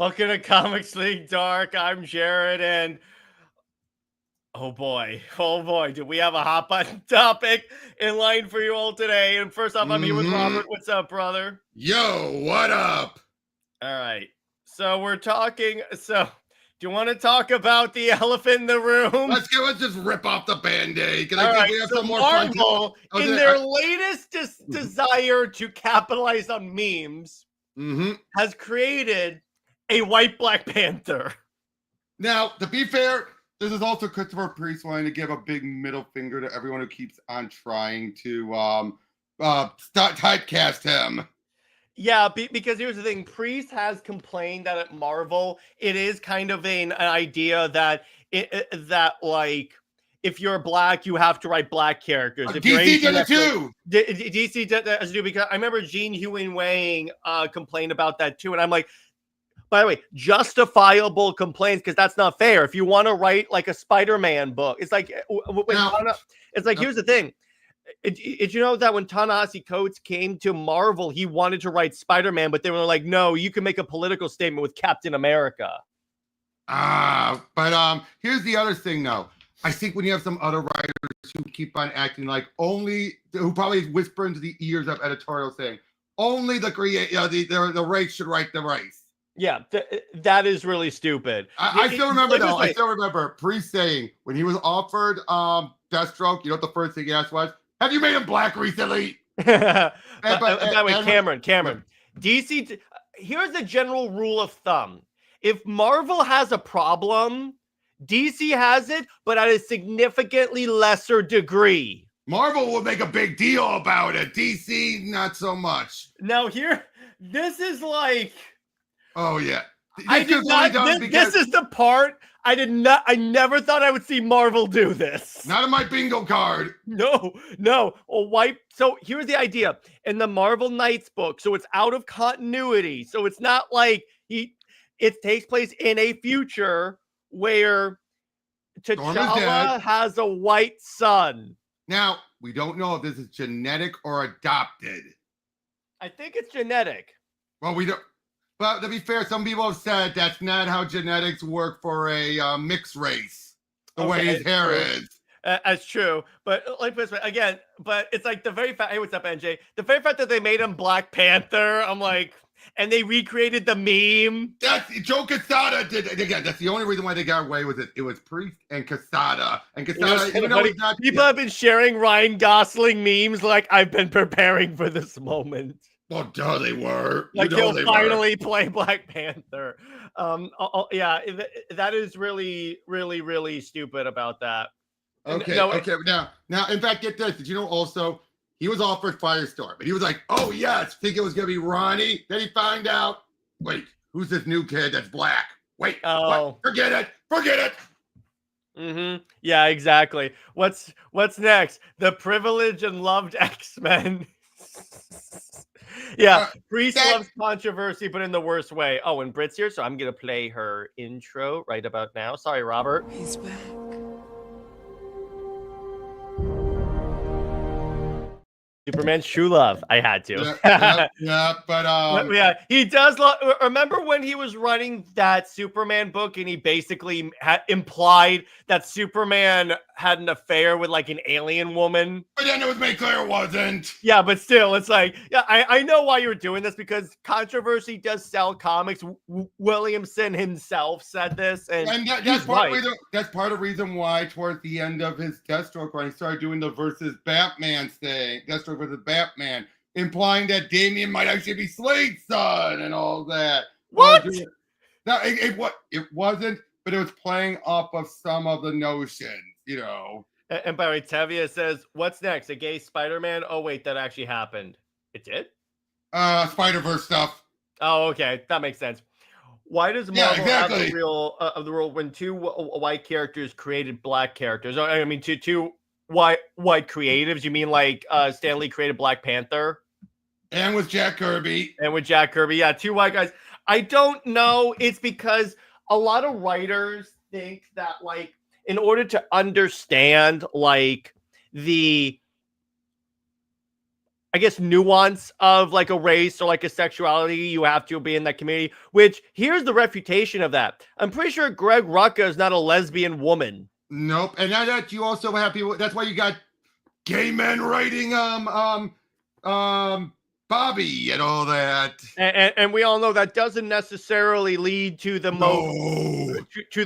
Welcome to Comics League Dark. I'm Jared, and oh boy, do we have a hot button topic in line for you all today. And first off, I'm here with Robert. What's up, brother? Yo, what up? All right. So we're talking. So do you want to talk about the elephant in the room? Let's just rip off the Band-Aid. All right, we have some more Marvel, fun in their latest desire to capitalize on memes, has created a white Black Panther. Now, to be fair, this is also Christopher Priest wanting to give a big middle finger to everyone who keeps on trying to typecast him. Yeah, because here's the thing. Priest has complained that at Marvel, it is kind of an idea that like, if you're black, you have to write black characters. If DC did it too. DC did that as do, because I remember Gene Huen Wang complained about that too, and I'm like, by the way, justifiable complaints, because that's not fair. If you want to write like a Spider-Man book, it's like here's the thing. Did you know that when Ta-Nehisi Coates came to Marvel, he wanted to write Spider-Man, but they were like, no, you can make a political statement with Captain America. But here's the other thing, though. I think when you have some other writers who keep on acting like who probably whisper into the ears of editorial saying, only the race should write the race. Yeah, that is really stupid. I still remember Priest saying when he was offered Deathstroke, you know what the first thing he asked was, have you made him black recently? By the way, Cameron, DC, here's the general rule of thumb. If Marvel has a problem, DC has it, but at a significantly lesser degree. Marvel will make a big deal about it. DC, not so much. Now this is like... Oh, yeah. This is the part I never thought I would see Marvel do this. Not on my bingo card. No. So here's the idea. In the Marvel Knights book, so it's out of continuity. So it's not like it takes place in a future where T'Challa has a white son. Now, we don't know if this is genetic or adopted. I think it's genetic. Well, we don't. But to be fair, some people have said that's not how genetics work for a mixed race. The way his hair is. That's true. But like again, but it's like the very fact. Hey, what's up, NJ? The very fact that they made him Black Panther, I'm like, and they recreated the meme. That's Joe Quesada did it again. That's the only reason why they got away with it. It was Priest and Quesada. And Quesada, people have been sharing Ryan Gosling memes like, I've been preparing for this moment. Well, duh, they were. Like, he'll finally play Black Panther. Yeah, that is really, really, really stupid about that. Okay. Now, in fact, get this. Did you know also he was offered Firestorm, but he was like, "Oh yes, think it was gonna be Ronnie." Then he found out, wait, who's this new kid that's black? Wait, what? Forget it. Yeah, exactly. What's next? The privileged and loved X-Men. Yeah, Priest loves controversy, but in the worst way. Oh, and Brit's here, so I'm going to play her intro right about now. Sorry, Robert. He's back. Superman's true love. I had to. But yeah, he does. Remember when he was writing that Superman book and he basically implied that Superman had an affair with like an alien woman? But then it was made clear it wasn't. Yeah, but still, it's like, yeah, I know why you're doing this, because controversy does sell comics. Williamson himself said this, and that's part of the reason why towards the end of his Deathstroke run, he started doing the versus Batman thing, Deathstroke versus Batman, implying that Damian might actually be Slade's son and all that. What? No, it wasn't, but it was playing off of some of the notions, you know. And by the way, Tevia says, what's next? A gay Spider-Man? Oh, wait, that actually happened. It did? Spider-Verse stuff. Oh, okay. That makes sense. Why does Marvel have the rule when two white characters created black characters? I mean, two white creatives? You mean like Stan Lee created Black Panther? And with Jack Kirby. Yeah, two white guys. I don't know. It's because a lot of writers think that, like, in order to understand, like, the I guess, nuance of like a race or like a sexuality, you have to be in that community, which here's the refutation of that. I'm pretty sure Greg Rucka is not a lesbian woman. Nope. And now that you also have people, that's why you got gay men writing Bobby and all that. And we all know that doesn't necessarily lead to the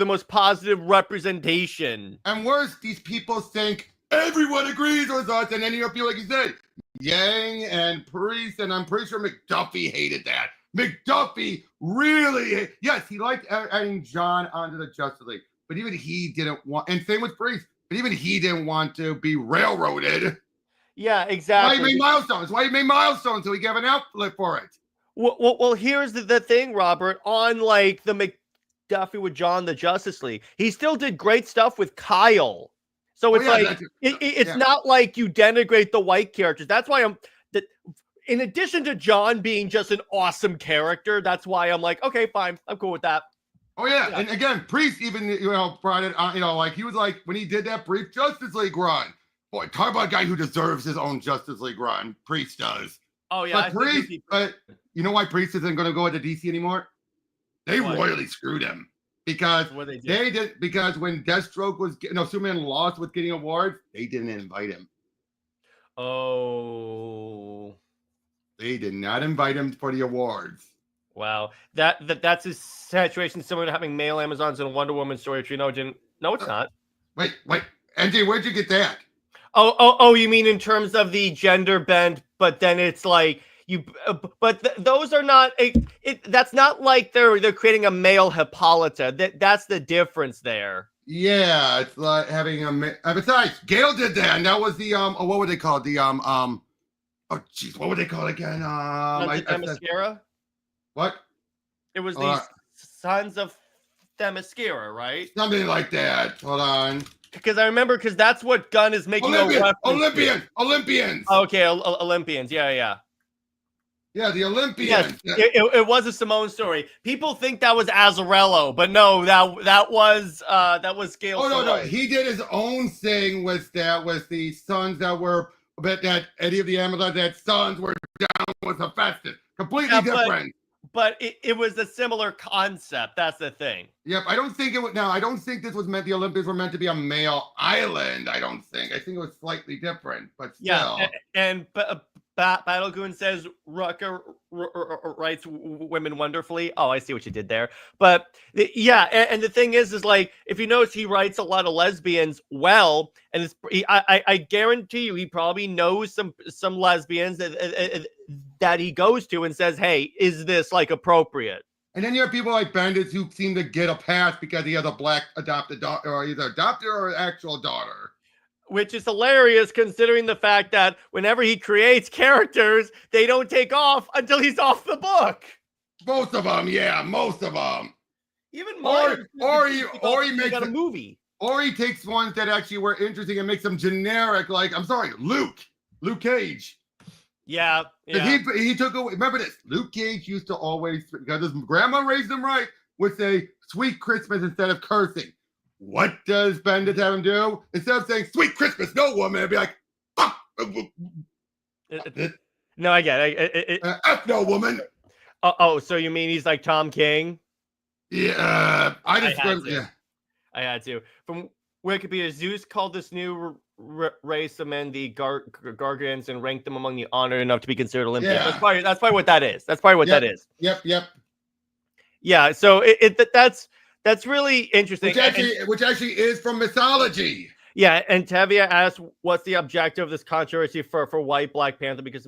most positive representation. And worse, these people think everyone agrees with us, and then you feel like you said, Yang and Priest, and I'm pretty sure McDuffie hated that. McDuffie really, yes, he liked adding John onto the Justice League, but even he didn't want, and same with Priest, but even he didn't want to be railroaded. Yeah, exactly. Why he made Milestones? Why he made Milestones so he gave an outlet for it? Well, here's the thing, Robert. On like the McDuffie with John the Justice League, he still did great stuff with Kyle. So it's it's not like you denigrate the white characters. That's why in addition to John being just an awesome character, that's why I'm like, okay, fine, I'm cool with that. Oh yeah, and again, Priest even brought it on. Like he was like when he did that brief Justice League run. Boy, talk about a guy who deserves his own Justice League run. Priest does. Oh yeah, but you know why Priest isn't going to go into DC anymore? They royally screwed him. Because they did because when Deathstroke was Superman lost with getting awards, they didn't invite him. Oh, they did not invite him for the awards. Wow, that's a situation similar to having male Amazons in a Wonder Woman story. Which no, it's not. Wait, NJ, where'd you get that? Oh, you mean in terms of the gender bend? But then it's like. Those are not that's not like they're creating a male Hippolyta. That's the difference there. Yeah, it's like having a besides Gale did that, and that was the what would they call it? The oh jeez, what would they call it again? Themyscira? What? It was the Sons of Themyscira, right? Something like that. Hold on. Because I remember that's what Gunn is making Olympians. Okay, Olympians. Yeah. Yeah, the Olympians. Yes, it was a Simone story. People think that was Azzarello, but no, that was Gale. Oh no, he did his own thing with the sons that were that Eddie of the Amazon that sons were down with Hephaestus. Completely different. But it was a similar concept. That's the thing. Yep, I don't think it was. Now, I don't think this was meant. The Olympics were meant to be a male island. I think it was slightly different, but still. Yeah, and Battlegoon says Rucker writes women wonderfully. Oh, I see what you did there. But yeah, and the thing is like if you notice, he writes a lot of lesbians well, and I guarantee you, he probably knows some lesbians that he goes to and says, "Hey, is this like appropriate?" And then you have people like Bandits who seem to get a pass because he has a black adopted daughter, or either adopted or an actual daughter. Which is hilarious considering the fact that whenever he creates characters, they don't take off until he's off the book. Most of them, yeah, most of them. Even more. Or he makes a movie. Or he takes ones that actually were interesting and makes them generic. Like, I'm sorry, Luke Cage. Yeah. He took away. Remember this? Luke Cage used to always, because his grandma raised him right, would say "Sweet Christmas" instead of cursing. What does Bandit have him do? Instead of saying "Sweet Christmas, no woman," it'd be like, "Fuck." No, I get it. F no woman. Oh, so you mean he's like Tom King? Yeah, I had to. From Wikipedia, Zeus called this new race of men the Gargans and ranked them among the honored enough to be considered Olympians. Yeah. That's probably what that is. That is. Yep. Yeah, so that's really interesting. Which actually is from mythology. Yeah, and Tevia asked, "What's the objective of this controversy for white Black Panther?" Because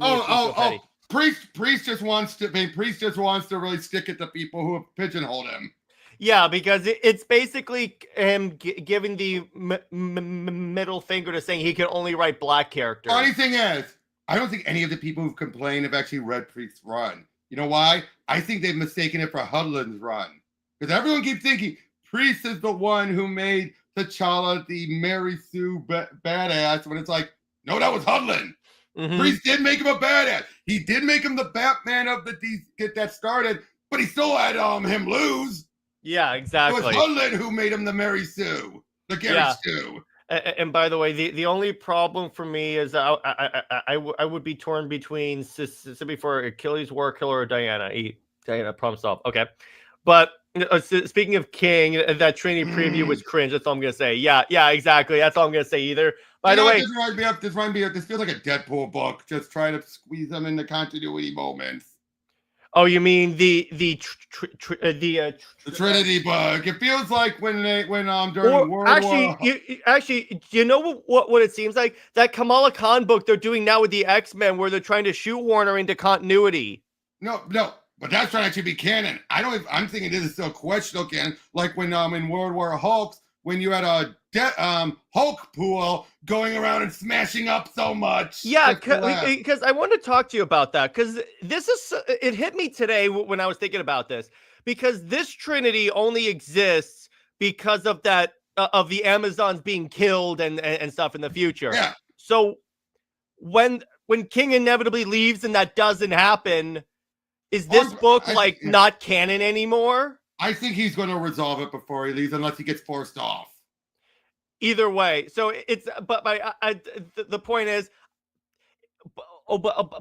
Priest just wants to really stick it to people who have pigeonholed him. Yeah, because it's basically him giving the middle finger to saying he can only write black characters. Funny thing is, I don't think any of the people who've complained have actually read Priest's run. You know why? I think they've mistaken it for Hudlin's run. Because everyone keeps thinking Priest is the one who made T'Challa the Mary Sue badass, when it's like, no, that was Hudlin. Mm-hmm. Priest did make him a badass. He did make him the Batman of the DC, get that started, but he still had him lose. Yeah, exactly. It was Hudlin who made him the Mary Sue, the Gary Sue. And by the way, the only problem for me is I would be torn between Sissy for Achilles, War Killer, or Diana. Diana, problem solved. Okay. But speaking of King, that Trinity preview was cringe. That's all I'm going to say. Yeah, exactly. That's all I'm going to say either. By the way, this reminds me of this feels like a Deadpool book, just trying to squeeze them into continuity moments. Oh, you mean the Trinity book? It feels like when during World War. Actually, do you know what it seems like? That Kamala Khan book they're doing now with the X-Men, where they're trying to shoehorn her into continuity. No, but that's trying to actually be canon. I'm thinking this is still questionable canon. Like when in World War Hulks, when you had a Hulk pool going around and smashing up so much. Yeah, because I wanted to talk to you about that, because it hit me today when I was thinking about this, because this Trinity only exists because of that of the Amazons being killed and stuff in the future. Yeah. So when King inevitably leaves and that doesn't happen, is this book not canon anymore? I think he's going to resolve it before he leaves, unless he gets forced off. Either way, so it's the point is.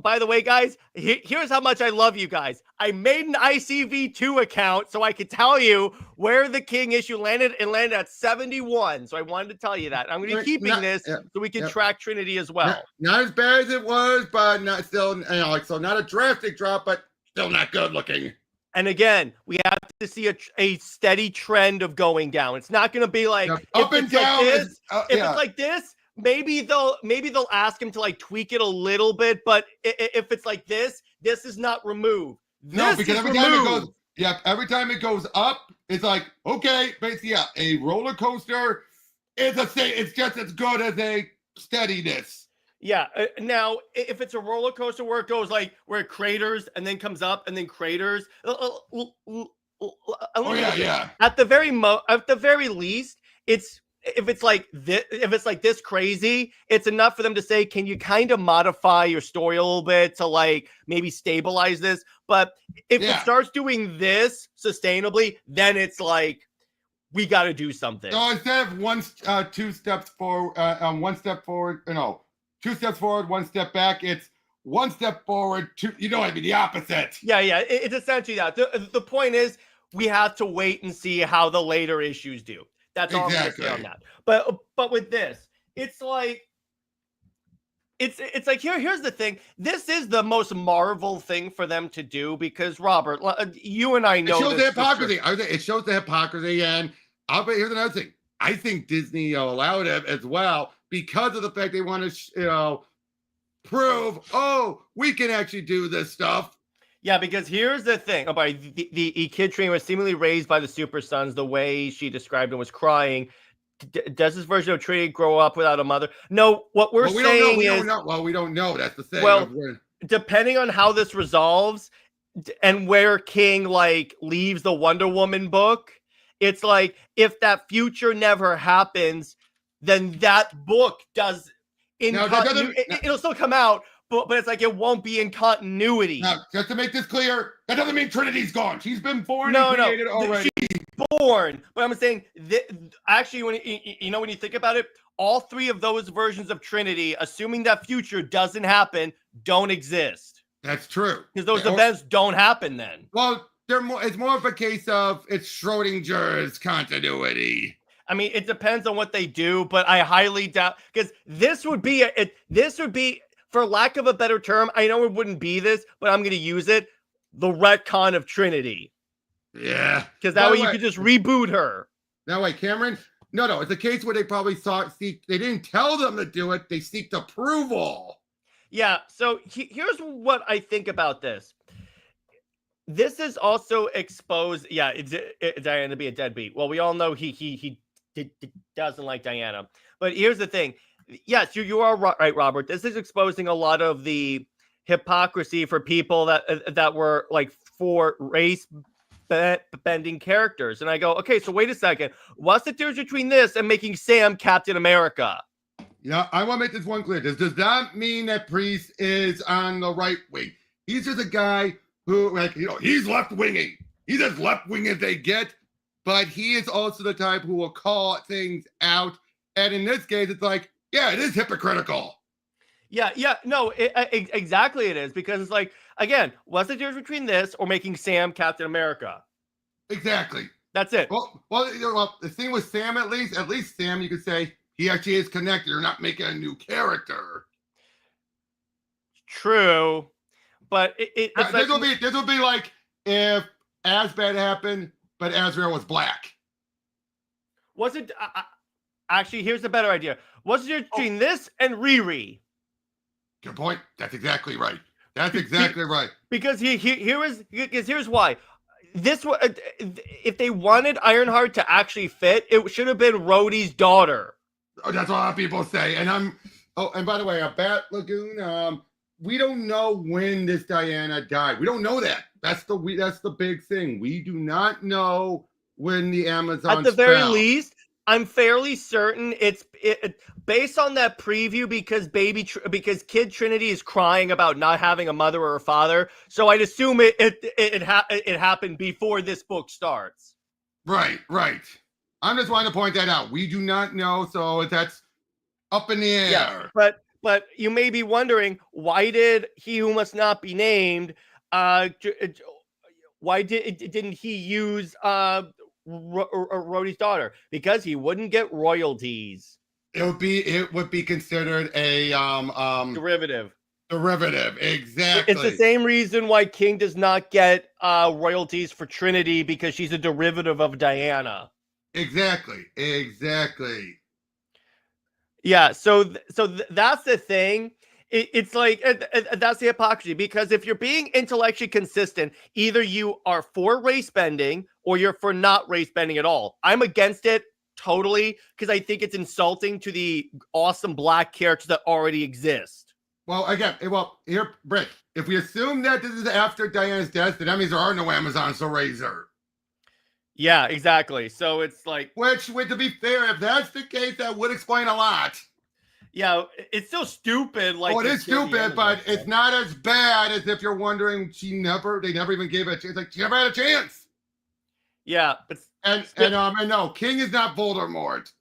By the way, guys, here's how much I love you guys. I made an ICV2 account so I could tell you where the King issue landed. It landed at 71. So I wanted to tell you that. I'm going to be keeping this so we can track Trinity as well. Not as bad as it was, but not still, so not a drastic drop, but still not good looking. And again, we have to see a steady trend of going down. It's not going to be like up and down. Like this, if it's like this, maybe they'll ask him to like tweak it a little bit. But if it's like this is not removed. No, because every time it goes up, it's like, okay, basically, a roller coaster is it's just as good as a steadiness. Yeah. Now, if it's a roller coaster where it goes like where it craters and then comes up and then craters, yeah. At the very least, if it's like this crazy, it's enough for them to say, can you kind of modify your story a little bit to like maybe stabilize this? But if it starts doing this sustainably, then it's like we got to do something. So instead of 2 steps forward, 1 step forward, 2 steps forward, 1 step back. It's 1 step forward, 2. The opposite. Yeah. It's essentially that. The point is, we have to wait and see how the later issues do. That's all I'm going to say on that. But with this, it's like here's the thing. This is the most Marvel thing for them to do, because Robert, you and I know it shows the hypocrisy. It shows the hypocrisy, and here's another thing. I think Disney allowed it as well, because of the fact they want to, prove, we can actually do this stuff. Yeah, because here's the thing. The kid Trinity was seemingly raised by the Super Sons. The way she described it was crying. Does this version of Trinity grow up without a mother? No, what we're saying is... we don't know. That's the thing. Well, depending on how this resolves and where King, leaves the Wonder Woman book, it's like, if that future never happens, then that book does it'll still come out, but it's like it won't be in continuity. Now, just to make this clear, that doesn't mean Trinity's gone. She's been born and created already. She's born, but I'm saying actually, when you think about it, all 3 of those versions of Trinity, assuming that future doesn't happen, don't exist. That's true, because those events don't happen then. Well, it's more of a case of it's Schrodinger's continuity. I mean, it depends on what they do, but I highly doubt, because this would be, for lack of a better term, I know it wouldn't be this, but I'm going to use it, the retcon of Trinity. Yeah. Because that way you could just reboot her. Now, wait, Cameron? No, it's a case where they probably they didn't tell them to do it, they seeked approval. Yeah, so here's what I think about this. This is also exposed, it's Diana to be a deadbeat. Well, we all know he doesn't like Diana. But here's the thing. Yes, you are right, Robert. This is exposing a lot of the hypocrisy for people that were for race bending characters. And I go, okay, so wait a second. What's the difference between this and making Sam Captain America? Yeah, I want to make this one clear. This does not mean that Priest is on the right wing. He's just a guy who, he's left-winging. He's as left-wing as they get, but he is also the type who will call things out And in this case, it's like, yeah, it is hypocritical. Yeah, no, exactly it is, because it's like, again, what's the difference between this or making Sam Captain America? Exactly. That's it. Well, the thing with Sam, at least Sam, you could say he actually is connected. You're not making a new character. True, but it's like this would be like if Asbad happened, but Azrael was black. was it actually? Here's the better idea. What's the difference between this and Riri? Good point. That's exactly right. That's exactly right. Because here's why. This was, if they wanted Ironheart to actually fit, it should have been Rhodey's daughter. Oh, that's what a lot of people say. And and by the way, a Bat Lagoon. We don't know when this Diana died. We don't know that. That's the big thing. We do not know when the Amazon. At the very least, I'm fairly certain it's based on that preview, because Kid Trinity is crying about not having a mother or a father. So I'd assume it happened before this book starts. Right. I'm just wanting to point that out. We do not know, so that's up in the air. Yeah, but you may be wondering, why did He Who Must Not Be Named? Why didn't he use Rhodey's daughter? Because he wouldn't get royalties. It would be considered a Derivative. Exactly. It's the same reason why King does not get royalties for Trinity, because she's a derivative of Diana. Exactly. Yeah, so that's the thing. It's like that's the hypocrisy, because if you're being intellectually consistent, either you are for race bending or you're for not race bending at all. I'm against it totally, because I think it's insulting to the awesome black characters that already exist. Well, again, here, Britt, if we assume that this is after Diana's death, then that means there are no Amazons to raise her. Yeah, exactly. So it's like, which, to be fair, if that's the case, that would explain a lot. Yeah, it's still stupid. Like, it is stupid, but it's not as bad as if you're wondering they never even gave it a chance. Like, she never had a chance. Yeah, but and no, King is not Voldemort.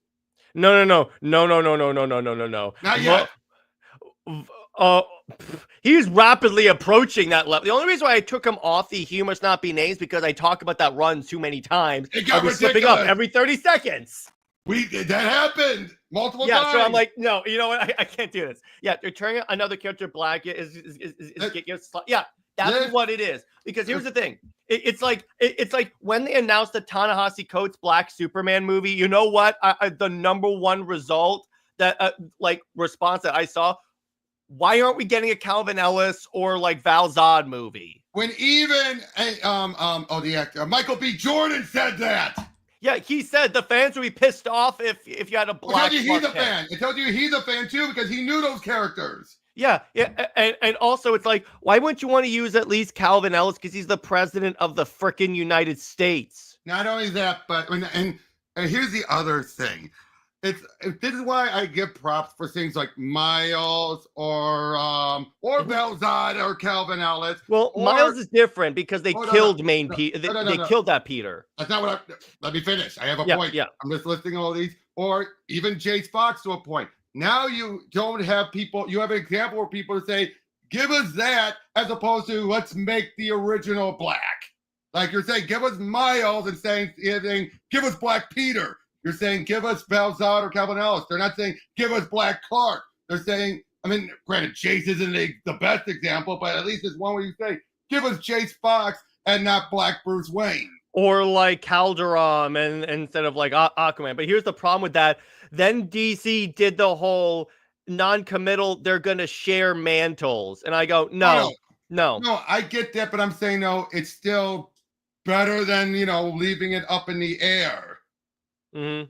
No. Not yet. He's rapidly approaching that level. The only reason why I took him off the He Who Must Not Be Named is because I talk about that run too many times. It got ridiculous. Slipping up every 30 seconds. That happened multiple times. Yeah, so I'm like, no, you know what? I can't do this. Yeah, they're turning another character black. Yeah, that's what it is. Because here's the thing. It's like when they announced the Ta-Nehisi Coates Black Superman movie. You know what? The number one result that response that I saw. Why aren't we getting a Calvin Ellis or like Val Zod movie? When even the actor Michael B. Jordan said that. Yeah, he said the fans would be pissed off if you had a black. It tells you he's a fan. It tells you he's a fan too, because he knew those characters. Yeah, and also it's like, why wouldn't you want to use at least Calvin Ellis, because he's the president of the frickin' United States? Not only that, but and here's the other thing. This is why I give props for things like Miles or Val Zod or Calvin Ellis. Well, Miles is different because they killed Peter. They killed that Peter. That's not what let me finish. I have a point. Yeah. I'm just listing all these. Or even Jace Fox to a point. Now you don't have people. You have an example where people say, "Give us that," as opposed to "Let's make the original black." Like you're saying, "Give us Miles," and saying, "Give us Black Peter." You're saying, give us Val Zod or Calvin Ellis. They're not saying, give us Black Clark. They're saying, granted, Jace isn't the best example, but at least it's one where you say, give us Jace Fox and not Black Bruce Wayne. Or like Calderon and instead of like Aquaman. But here's the problem with that. Then DC did the whole non-committal, they're going to share mantles. And I go, no. No, I get that, but I'm saying, no, it's still better than, leaving it up in the air. Mm-hmm.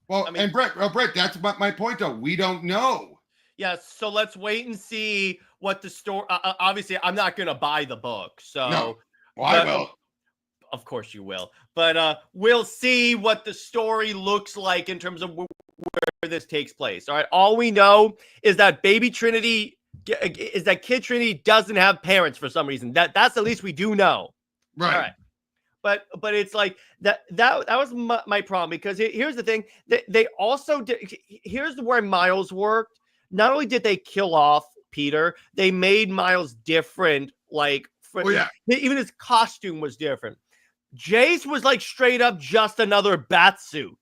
Well, and Brett, that's my point, though. We don't know. Yeah, so let's wait and see what the story. Obviously, I'm not going to buy the book, so. No. Well, I will. Of course, you will. But we'll see what the story looks like in terms of where this takes place. All right. All we know is that Kid Trinity doesn't have parents for some reason. That's at least we do know. Right. All right. but it's like that was my problem, because here's the thing, they also did. Here's where Miles worked. Not only did they kill off Peter, they made Miles different. Like, Oh yeah, even his costume was different. Jace was like straight up just another bat suit.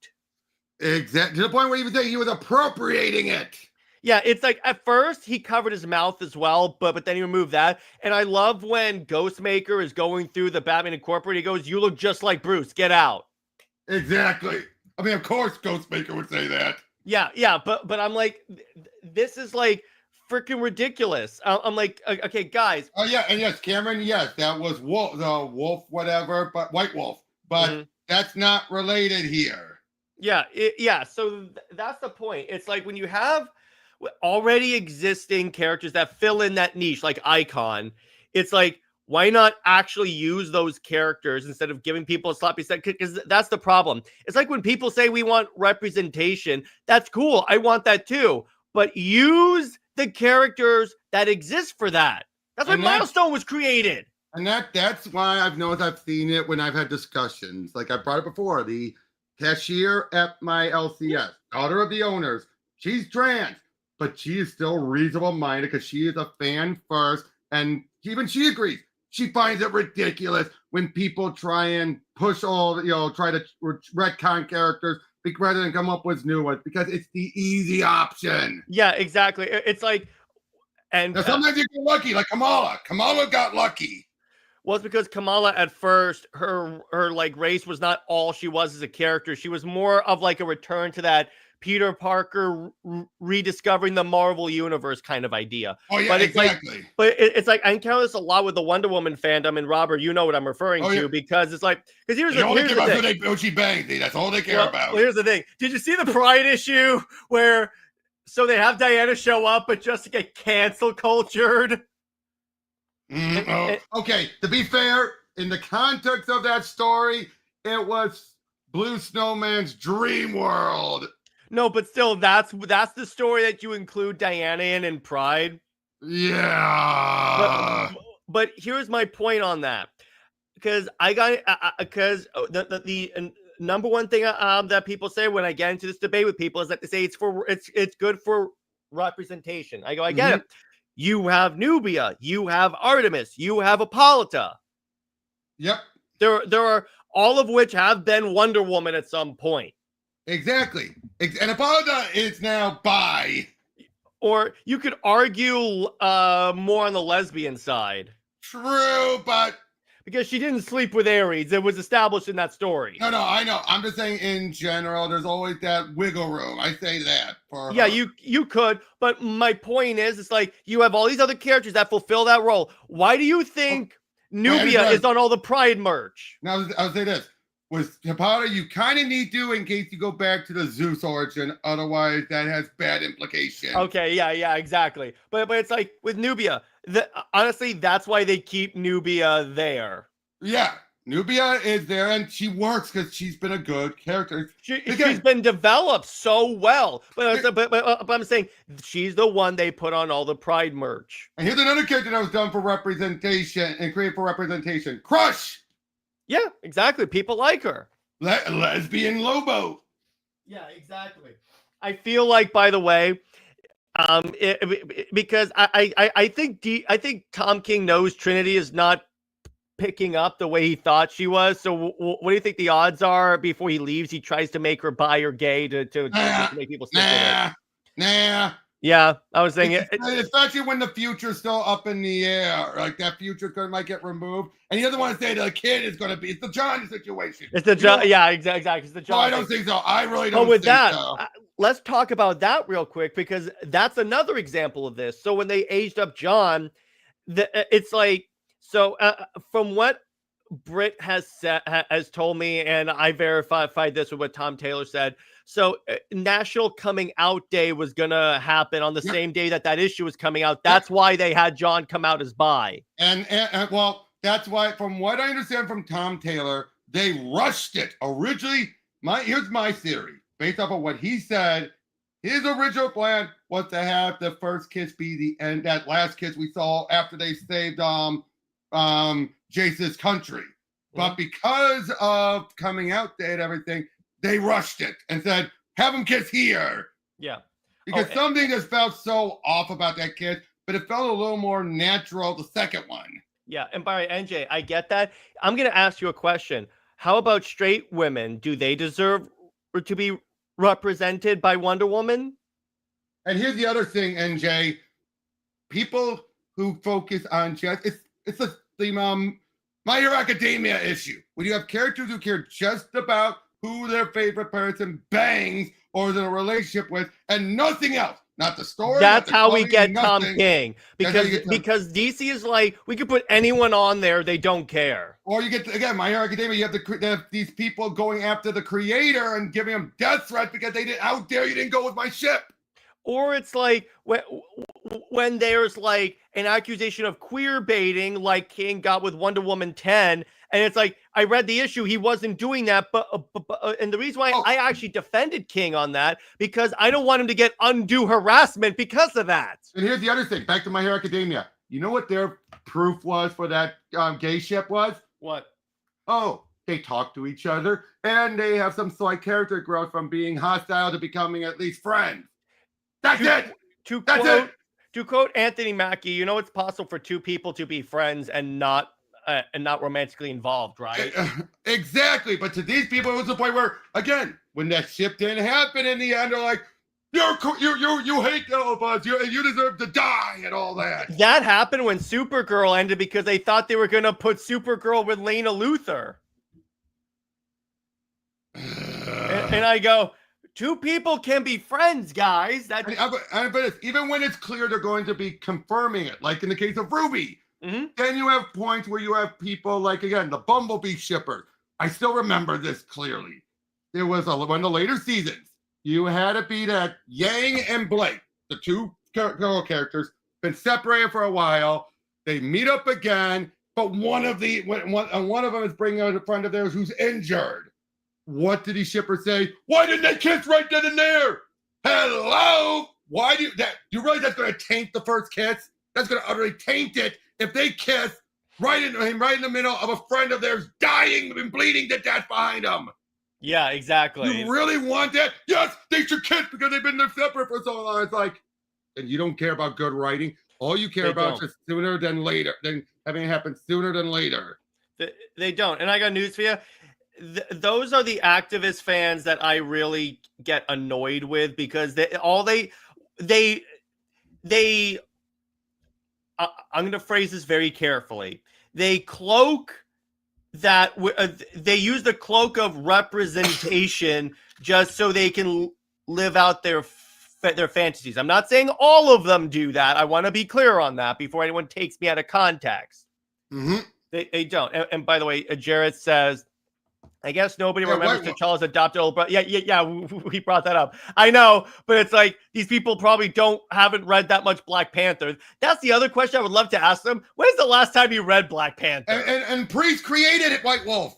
exactly, to the point where even he was appropriating it. Yeah, it's like at first he covered his mouth as well, but then he removed that. And I love when Ghostmaker is going through the Batman Incorporated. He goes, "You look just like Bruce. Get out." Exactly. I mean, of course, Ghostmaker would say that. Yeah, but I'm like, this is like freaking ridiculous. I'm like, okay, guys. Oh yeah, and yes, Cameron, yes, that was Wolf, the Wolf, whatever, but White Wolf, but that's not related here. Yeah, yeah. So that's the point. It's like when you have already existing characters that fill in that niche, like Icon, it's like, why not actually use those characters instead of giving people a sloppy set? Because that's the problem. It's like when people say we want representation. That's cool. I want that too. But use the characters that exist for that. That's why Milestone was created. And that's why I've seen it when I've had discussions. Like I brought it before, the cashier at my LCS, daughter of the owners, she's trans, but she is still reasonable minded because she is a fan first, and even she agrees. She finds it ridiculous when people try and push try to retcon characters rather than come up with new ones, because it's the easy option. Yeah, exactly. It's like, and now, sometimes you get lucky, like Kamala. Kamala got lucky. Well, it's because Kamala at first, her like race was not all she was as a character. She was more of like a return to that Peter Parker rediscovering the Marvel universe kind of idea. Oh yeah, but it's exactly. Like, but it's like I encounter this a lot with the Wonder Woman fandom, and Robert, you know what I'm referring to, because it's like, because here's the thing. She bangs. That's all they care about. Well, here's the thing. Did you see the Pride issue where so they have Diana show up, but just to get cancel cultured? Okay, to be fair, in the context of that story, it was Blue Snowman's dream world. No, but still, that's the story that you include Diana in Pride. Yeah. But here's my point on that, because the number one thing that people say when I get into this debate with people is that they say it's good for representation. I go, I get it. You have Nubia, you have Artemis, you have Hippolyta. Yep. There are all of which have been Wonder Woman at some point. Exactly. And Hippolyta is now bi. Or you could argue more on the lesbian side. True, but because she didn't sleep with Ares. It was established in that story. No, I know. I'm just saying in general, there's always that wiggle room. I say that for her. You could, but my point is, it's like you have all these other characters that fulfill that role. Why do you think Nubia is on all the Pride merch? Now, I'll say this. With Hippolyta, you kind of need to in case you go back to the Zeus origin. Otherwise, that has bad implications. Okay, yeah, exactly. But it's like with Nubia, honestly, that's why they keep Nubia there. Yeah, Nubia is there, and she works because she's been a good character. She's been developed so well. But I'm saying she's the one they put on all the Pride merch. And here's another character that was done for representation and created for representation. Crush! Yeah, exactly. People like her. Lesbian Lobo. Yeah, exactly. I feel like, by the way, because I think Tom King knows Trinity is not picking up the way he thought she was. So what do you think the odds are before he leaves? He tries to make her bi or gay to make people stick with it. Yeah, I was saying especially when the future's still up in the air, like that future might get removed, and he doesn't want to say the kid is going to be. It's the John situation. It's the John. Yeah, exactly. It's the John. No, I don't think so. I really don't. But with think that, so. Let's talk about that real quick, because that's another example of this. So when they aged up John, it's like from what Britt has told me, and I verified this with what Tom Taylor said. So National Coming Out Day was going to happen on the same day that issue was coming out. That's why they had John come out as bi. And well, that's why, from what I understand from Tom Taylor, they rushed it. Originally, here's my theory. Based off of what he said, his original plan was to have the first kiss be the end, that last kiss we saw after they saved Jace's country. But because of coming out day and everything, they rushed it and said, have them kiss here. Yeah. Because something just felt so off about that kiss, but it felt a little more natural the second one. Yeah. And by NJ, I get that. I'm going to ask you a question. How about straight women? Do they deserve to be represented by Wonder Woman? And here's the other thing, NJ. People who focus on just it's the My Hero Academia issue. When you have characters who care just about who their favorite person bangs or is in a relationship with, and nothing else. Not the story. That's not the how quality, we get nothing. Tom King. Because DC is like, we could put anyone on there, they don't care. Or you get, again, My Hero Academia, you have these people going after the creator and giving him death threats because they didn't, how dare you didn't go with my ship. Or it's like when there's like an accusation of queer baiting, like King got with Wonder Woman 10, and it's like, I read the issue, he wasn't doing that, but and the reason why I actually defended King on that, because I don't want him to get undue harassment because of that. And here's the other thing, back to My Hero Academia. You know what their proof was for that gay ship was? What? Oh, they talk to each other, and they have some slight character growth from being hostile to becoming at least friends. That's it. To quote Anthony Mackie, you know it's possible for two people to be friends and not romantically involved, right? Exactly. But to these people, it was the point where, again, when that ship didn't happen in the end, they're like, you hate all of us. You deserve to die and all that. That happened when Supergirl ended because they thought they were going to put Supergirl with Lena Luthor. And I go, two people can be friends, guys. But even when it's clear they're going to be confirming it, like in the case of Ruby, then you have points where you have people like, again, the Bumblebee shipper. I still remember this clearly. There was one of the later seasons. You had it be that Yang and Blake, the two girl characters, been separated for a while. They meet up again, but one of them is bringing out a friend of theirs who's injured. What did the shipper say? Why didn't they kiss right then and there? Hello? Why do you realize that's going to taint the first kiss? That's going to utterly taint it if they kiss right in the middle of a friend of theirs dying and bleeding to death behind them. Yeah, exactly. You really want that? Yes, they should kiss because they've been separate for so long. It's like, and you don't care about good writing. All you care about is sooner than later, than having it happen sooner than later. They don't. And I got news for you. Those are the activist fans that I really get annoyed with, because I'm going to phrase this very carefully. They cloak that they use the cloak of representation just so they can live out their fantasies. I'm not saying all of them do that. I want to be clear on that before anyone takes me out of context. They don't. And by the way, Jared says, I guess nobody remembers T'Challa's adopted old brother. Yeah, we brought that up. I know, but it's like these people probably haven't read that much Black Panther. That's the other question I would love to ask them. When's the last time you read Black Panther? And Priest created it, White Wolf.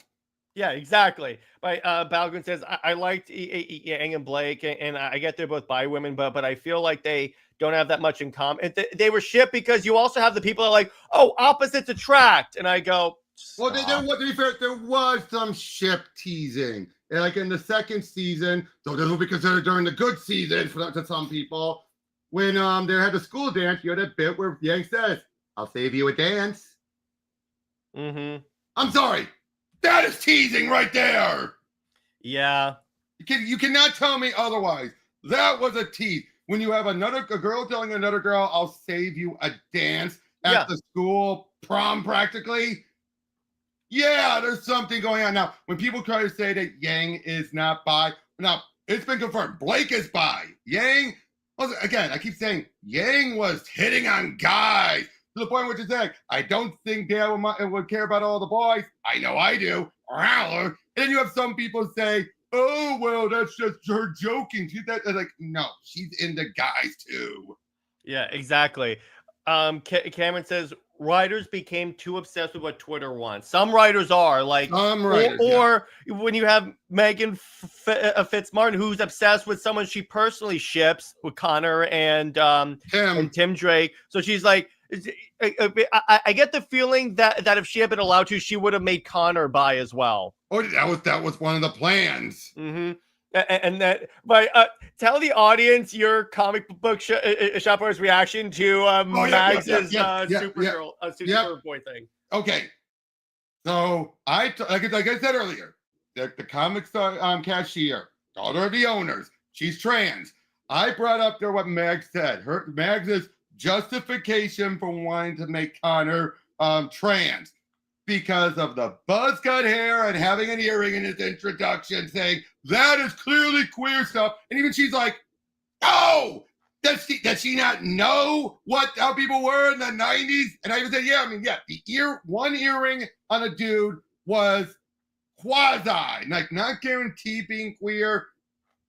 Yeah, exactly. Balgun says, I liked Yang and Blake, and I get they're both bi women, but I feel like they don't have that much in common. They were shipped because you also have the people that are like, oh, opposites attract. And I go, well, to be fair, there was some ship teasing. And like in the second season, so this will be considered during the good season to some people, when they had the school dance, you had a bit where Yang says, I'll save you a dance. I'm sorry. That is teasing right there. Yeah. You cannot tell me otherwise. That was a tease. When you have a girl telling another girl, I'll save you a dance at the school prom practically. Yeah, there's something going on. Now, when people try to say that Yang is not bi, now, it's been confirmed. Blake is bi. Yang, again, I keep saying Yang was hitting on guys to the point where it's like, I don't think Dad would care about all the boys. I know I do. And then you have some people say, oh, well, that's just her joking. Like, no, she's into guys too. Yeah, exactly. Cameron says, writers became too obsessed with what Twitter wants. Some writers are like, or when you have Megan Fitzmartin, who's obsessed with someone she personally ships with Connor and Tim Drake. So she's like, I get the feeling that if she had been allowed to, she would have made Connor bi as well. Oh, that was one of the plans. Mm-hmm. And that, but tell the audience your comic book shopper's reaction to Mags's Supergirl, Superboy thing. Okay, so like I said earlier, the comics cashier, daughter of the owners, she's trans. I brought up there what Mags said. Mags's justification for wanting to make Connor trans because of the buzz cut hair and having an earring in his introduction, saying that is clearly queer stuff. And even she's like, "Oh, does she not know how people were in the 90s?" And I even said, "Yeah, I mean, yeah, one earring on a dude was quasi, like not guaranteed being queer,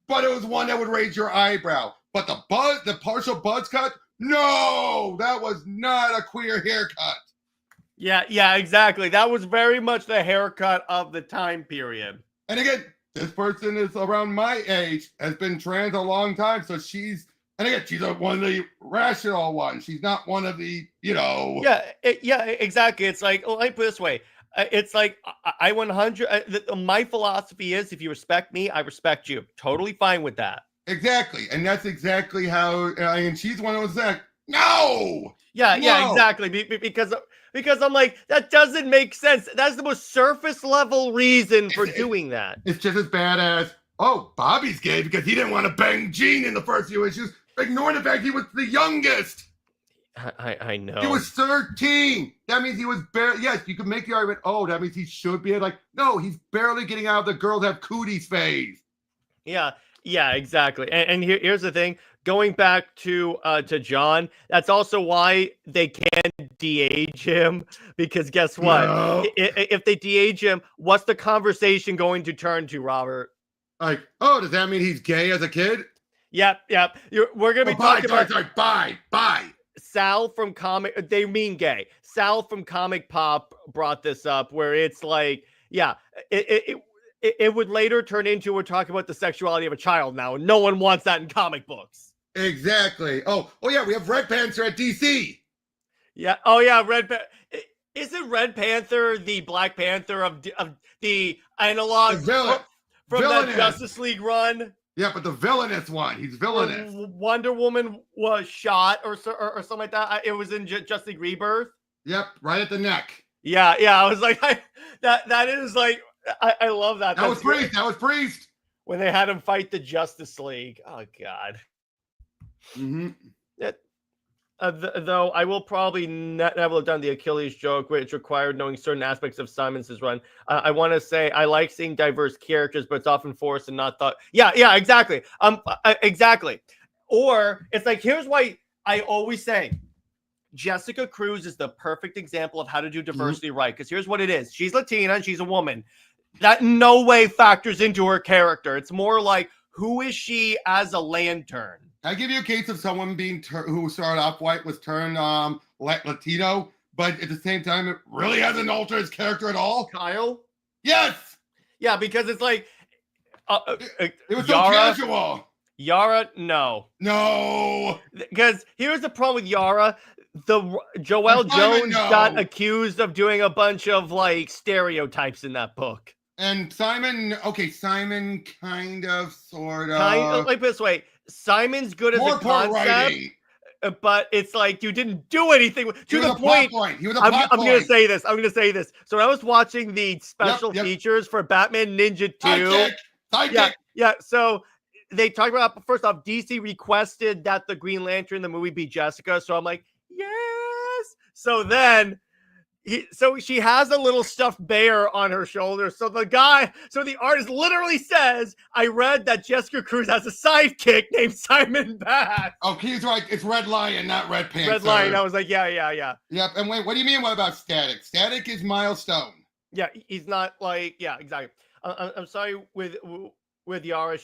but it was one that would raise your eyebrow. But the partial buzz cut, no, that was not a queer haircut." Yeah, exactly. That was very much the haircut of the time period. And again, this person is around my age, has been trans a long time, so she's one of the rational ones. She's not one of the, Yeah, exactly. It's like, let me put it this way. It's like I 100. My philosophy is, if you respect me, I respect you. Totally fine with that. Exactly, and that's exactly how. And she's one of those that no. Yeah, exactly. Because I'm like, that doesn't make sense. That's the most surface level reason for doing that. It's just as bad as, oh, Bobby's gay because he didn't want to bang Jean in the first few issues, ignoring the fact he was the youngest. I know. He was 13. That means he was barely. Yes, you could make the argument. Oh, that means he should be like. No, he's barely getting out of the girls have cooties phase. Yeah, exactly. And here's the thing. Going back to John, that's also why they can't de-age him, because guess what? No. If they de-age him, what's the conversation going to turn to, Robert? Like, oh, does that mean he's gay as a kid? Yep. We're gonna be talking about. Bye. Sal from Comic. They mean gay. Sal from Comic Pop brought this up, where it's like, yeah, it would later turn into we're talking about the sexuality of a child now, and no one wants that in comic books. Exactly. Oh yeah, we have Red Panther at DC. Yeah. Oh yeah, Red Panther. Isn't Red Panther the Black Panther of the analog from that Justice League run? Yeah, but the villainous one. He's villainous. Wonder Woman was shot or something like that. It was in Justice League Rebirth. Yep, right at the neck. Yeah. I was like, that is like, I love that. That was Priest. When they had him fight the Justice League. Oh God. Mm-hmm. Though I will probably never have done the Achilles joke, which required knowing certain aspects of Simons's run. I want to say I like seeing diverse characters, but it's often forced and not thought. Yeah, exactly. Exactly. Or it's like, here's why I always say Jessica Cruz is the perfect example of how to do diversity right. Because here's what it is: she's Latina and she's a woman. That in no way factors into her character. It's more like, who is she as a lantern? I give you a case of someone who started off white, was turned Latino, but at the same time, it really hasn't altered his character at all. Kyle? Yes. Yeah, because it's like it was Yara, so casual. Yara, no. Because here's the problem with Yara. Joelle Jones got accused of doing a bunch of like stereotypes in that book. And Simon kind of, sort of. Like this way. Simon's good as a concept, but it's like you didn't do anything to the point. I'm going to say this. So I was watching the special features for Batman Ninja 2. Yeah. So they talked about, first off, DC requested that the Green Lantern in the movie be Jessica. So I'm like, yes. So then. She has a little stuffed bear on her shoulder. So the artist literally says, I read that Jessica Cruz has a sidekick named Simon Bass. Oh, he's right. It's Red Lion, not Red Panther. Red Lion. I was like, yeah. Yep. And wait, what do you mean? What about Static? Static is Milestone. Yeah, he's not like, yeah, exactly. I'm sorry with Yara,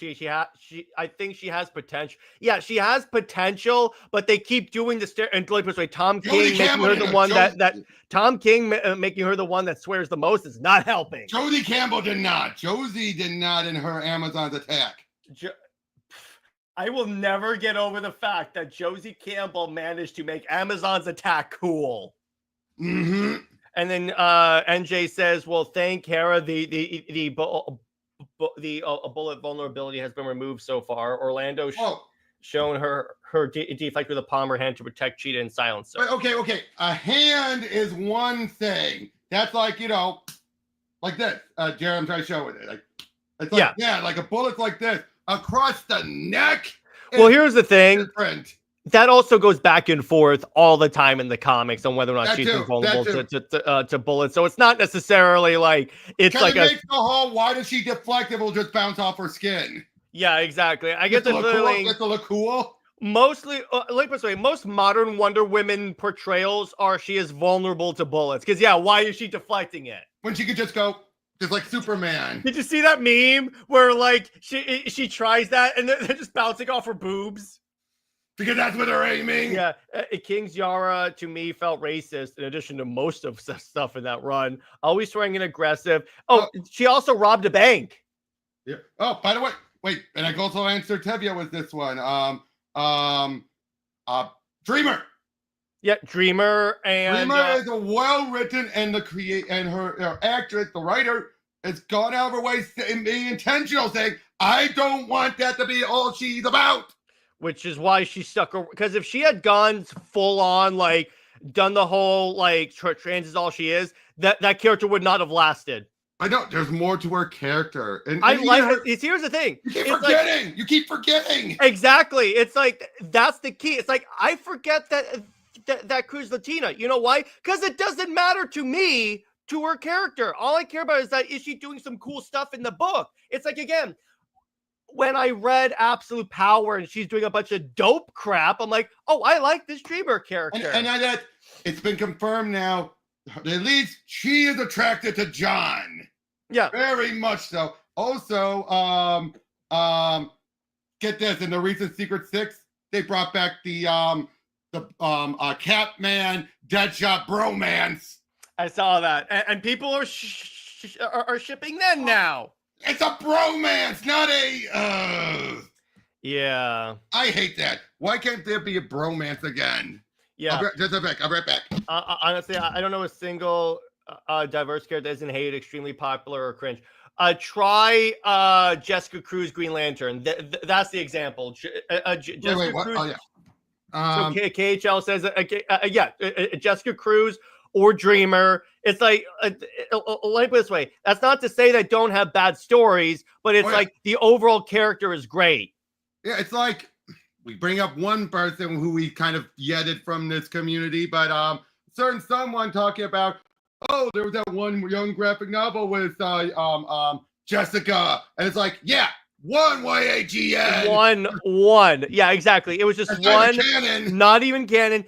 I think she has potential. Yeah, she has potential, but they keep doing the and like this way, Tom King making her the one Tom King making her the one that swears the most is not helping. Josie Campbell did not. Josie did not in her Amazon's Attack. I will never get over the fact that Josie Campbell managed to make Amazon's Attack cool. Mm-hmm. And then NJ says, "Well, thank Kara. The bullet vulnerability has been removed so far. Orlando shown her deflect with a palm or hand to protect Cheetah and silence her." But okay. A hand is one thing. That's like, like this. Jared, I'm trying to show it. Like, it's like, like a bullet's like this. Across the neck. Well, here's the thing. Different. That also goes back and forth all the time in the comics on whether or not she's vulnerable to bullets. So it's not necessarily like it's like makes the whole, why does she deflect? It will just bounce off her skin. Yeah, exactly. I get the feeling. Just to look cool. Mostly, most modern Wonder Woman portrayals are she is vulnerable to bullets. Because why is she deflecting it when she could just go? Just like Superman. Did you see that meme where like she tries that and they're just bouncing off her boobs? Because that's what they're aiming. Yeah, King's Yara to me felt racist. In addition to most of stuff in that run, always swearing and aggressive. She also robbed a bank. Yeah. Oh, by the way, wait, and I also answered Tevye with this one. Dreamer. Yeah, Dreamer is a well-written, and her actress, the writer, has gone out of her way being intentional, saying, "I don't want that to be all she's about." Which is why she stuck her, because if she had gone full on, like done the whole like trans is all she is, that character would not have lasted. I know there's more to her character, and I like it. Here's the thing: you keep forgetting. Exactly. It's like that's the key. It's like I forget that Cruz Latina. You know why? Because it doesn't matter to me, to her character. All I care about is she doing some cool stuff in the book. It's like, again, when I read Absolute Power and she's doing a bunch of dope crap, I'm like, oh, I like this Dreamer character. And that it's been confirmed now. At least she is attracted to John. Yeah, very much so. Also, get this, in the recent Secret Six, they brought back the Catman Deadshot bromance. I saw that, and people are shipping them now. It's a bromance, not a. Yeah. I hate that. Why can't there be a bromance again? Yeah. I'll be right back. Honestly, I don't know a single diverse character that isn't hated, extremely popular, or cringe. Try Jessica Cruz Green Lantern. That's the example. Jessica what? Cruz. Oh, yeah. So KHL says, Jessica Cruz or Dreamer. It's like this way. That's not to say that don't have bad stories, but it's like the overall character is great. Yeah, it's like we bring up one person who we kind of yedded from this community, but someone talking about, there was that one young graphic novel with Jessica, and it's like, one YAGN. One. Yeah, exactly. It was just one, not even canon.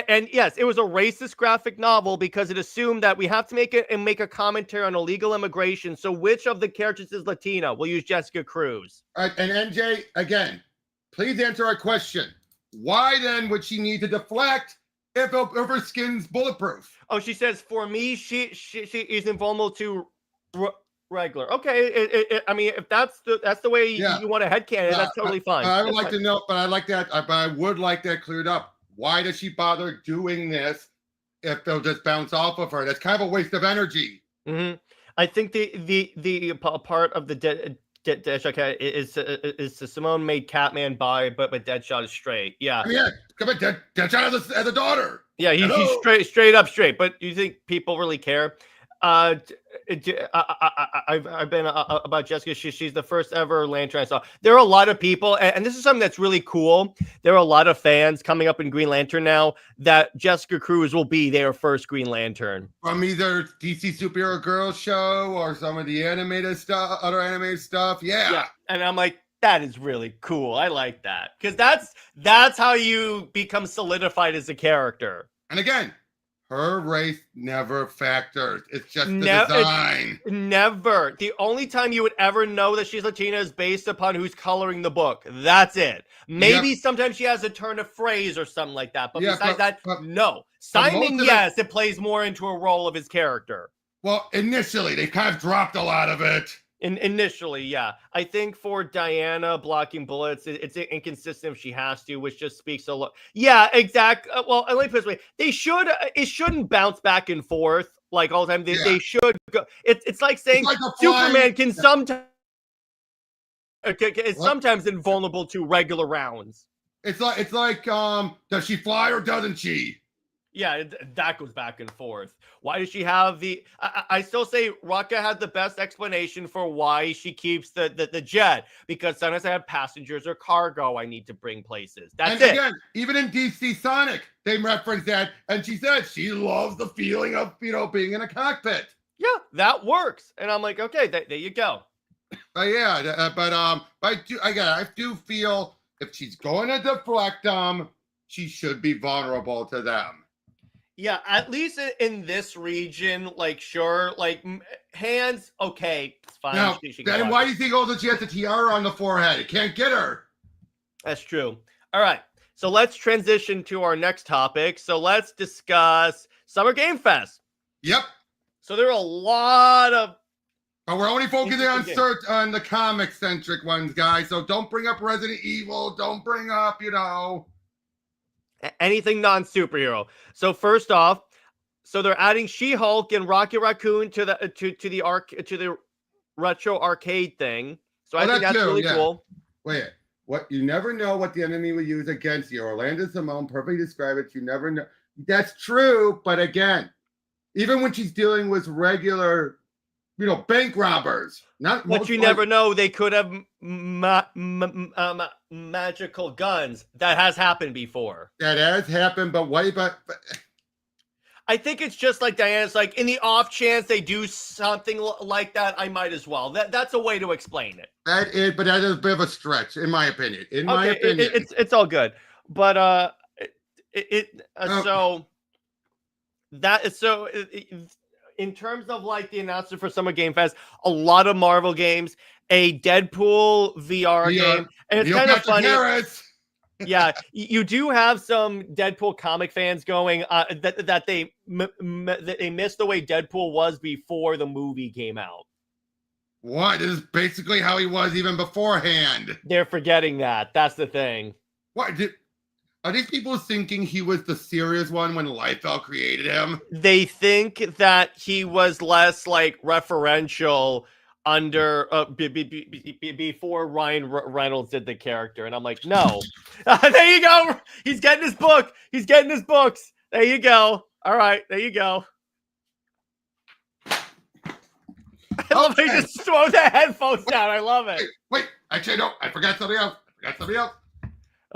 And yes, it was a racist graphic novel because it assumed that we have to make a commentary on illegal immigration. So which of the characters is Latina? We'll use Jessica Cruz. All right, and NJ, again, please answer our question. Why then would she need to deflect if her skin's bulletproof? Oh, she says, for me, she is invulnerable to regular. Okay, I mean, if that's the way you want to headcanon, that's totally fine. I would like to know, but I like that. But I would like that cleared up. Why does she bother doing this if they'll just bounce off of her? That's kind of a waste of energy. Mm-hmm. I think the part of the Deadshot is Simone made Catman bi, but Deadshot is straight. Yeah. I mean, come on, Deadshot has a daughter. Yeah, he's straight up straight. But do you think people really care? I've been about Jessica. She's the first ever Lantern I saw. There are a lot of people, and this is something that's really cool. There are a lot of fans coming up in Green Lantern now that Jessica Cruz will be their first Green Lantern from either DC Superhero Girls show or some of the animated stuff, other animated stuff. Yeah. And I'm like, that is really cool. I like that because that's how you become solidified as a character. And again, her race never factors. It's just the design. Never. The only time you would ever know that she's Latina is based upon who's coloring the book. That's it. Maybe sometimes she has a turn of phrase or something like that. But besides that, no. Simon, yes, it plays more into a role of his character. Well, initially, they kind of dropped a lot of it. Initially, yeah. I think for Diana blocking bullets, it's inconsistent if she has to, which just speaks a lot. Yeah, exact. Well, let me put it this way: it shouldn't bounce back and forth like all the time. Yeah. They should go. It's like It's saying like a Superman flying. can sometimes is What? sometimes invulnerable to regular rounds. It's like does she fly or doesn't she? Yeah, that goes back and forth. Why does she have the? I still say Rucka had the best explanation for why she keeps the jet, because sometimes I have passengers or cargo I need to bring places. That's And it. again, even in DC Sonic, they reference that, and she said she loves the feeling of being in a cockpit. Yeah, that works. And I'm like, okay, there you go. Yeah, but I do feel if she's going to deflect them, she should be vulnerable to them. Yeah, at least in this region, like, sure, like, hands, okay, it's fine. Now, then why do you think she has a tiara on the forehead? It can't get her. That's true. All right, so let's transition to our next topic. So let's discuss Summer Game Fest. Yep. So there are a lot of... But we're only focusing on the comic-centric ones, guys. So don't bring up Resident Evil. Don't bring up, anything non-superhero. So first off, so they're adding She-Hulk and Rocket Raccoon to the retro arcade thing. So I think that's really cool. Wait, what? You never know what the enemy will use against you. Orlando Simone perfectly described it. You never know. That's true, but again, even when she's dealing with regular, bank robbers, But you never know. They could have magical guns. That has happened before. That has happened, but wait, but I think it's just like Diana's like, in the off chance they do something like that, I might as well. That's a way to explain it. But that is a bit of a stretch, in my opinion. It's all good. But in terms of like the announcement for Summer Game Fest, a lot of Marvel games, a Deadpool VR game, and it's kind of funny. Yeah, you do have some Deadpool comic fans going that they missed the way Deadpool was before the movie came out. What? This is basically how he was even beforehand. They're forgetting that. That's the thing. What? Are these people thinking he was the serious one when Liefeld created him? They think that he was less like referential under before Ryan Reynolds did the character, and I'm like, no. There you go. He's getting his book. He's getting his books. There you go. All right, there you go. I love how you just throw the headphones down. I love it. Wait. Actually, no. I forgot something else.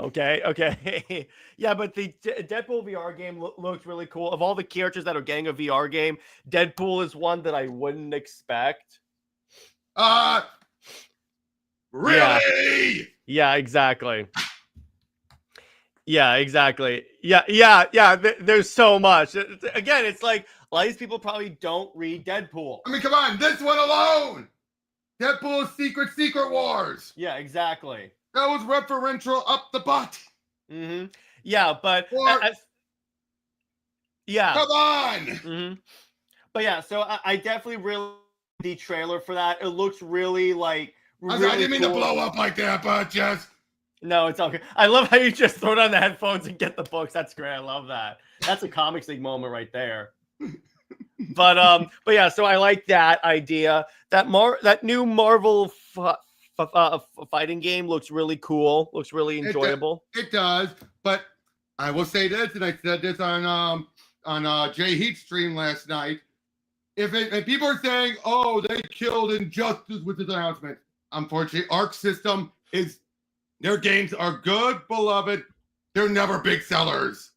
Okay. Yeah, but the Deadpool VR game looks really cool. Of all the characters that are getting a VR game, Deadpool is one that I wouldn't expect. Really? Yeah, exactly. Yeah. There's so much. Again, it's like a lot of these people probably don't read Deadpool. I mean, come on, this one alone. Deadpool's Secret Wars. Yeah, exactly. That was referential up the butt. Mm-hmm. Yeah, but yeah. Come on. Mm-hmm. But yeah, so I definitely really the trailer for that. It looks really like. Really I didn't mean to blow up like that, but just. No, it's okay. I love how you just throw down the headphones and get the books. That's great. I love that. That's a Comics League moment right there. But yeah, so I like that idea. That new Marvel fighting game looks really cool. Looks really enjoyable. It does, but I will say this, and I said this on JJheat stream last night. If people are saying, "Oh, they killed Injustice with this announcement," unfortunately, Arc System their games are good, beloved. They're never big sellers.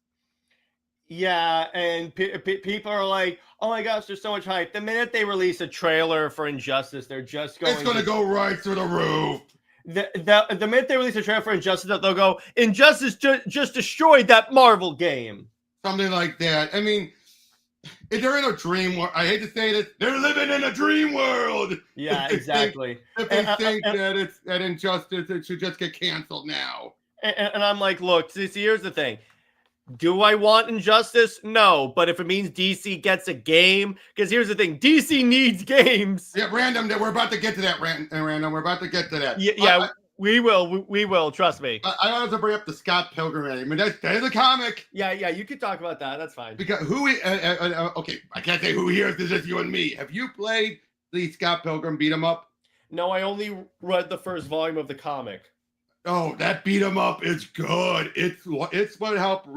Yeah, and people are like, "Oh my gosh, there's so much hype." The minute they release a trailer for Injustice, they're just going. It's going to go right through the roof. The minute they release a trailer for Injustice, they'll go, "Injustice just destroyed that Marvel game." Something like that. I mean, if they're in a dream world, I hate to say this, they're living in a dream world. Yeah, exactly. If they think that Injustice, it should just get canceled now. And I'm like, look, see, here's the thing. Do I want injustice? No, but if it means DC gets a game, because here's the thing, DC needs games. Yeah, random. We're about to get to that, random. We're about to get to that. Yeah, we will. Trust me. I wanted to bring up the Scott Pilgrim anime. I mean, that's the comic. Yeah, you could talk about that. That's fine. Because okay, I can't say who here. This is just you and me. Have you played the Scott Pilgrim beat 'em up? No, I only read the first volume of the comic. Oh, that beat 'em up is good. It's what helped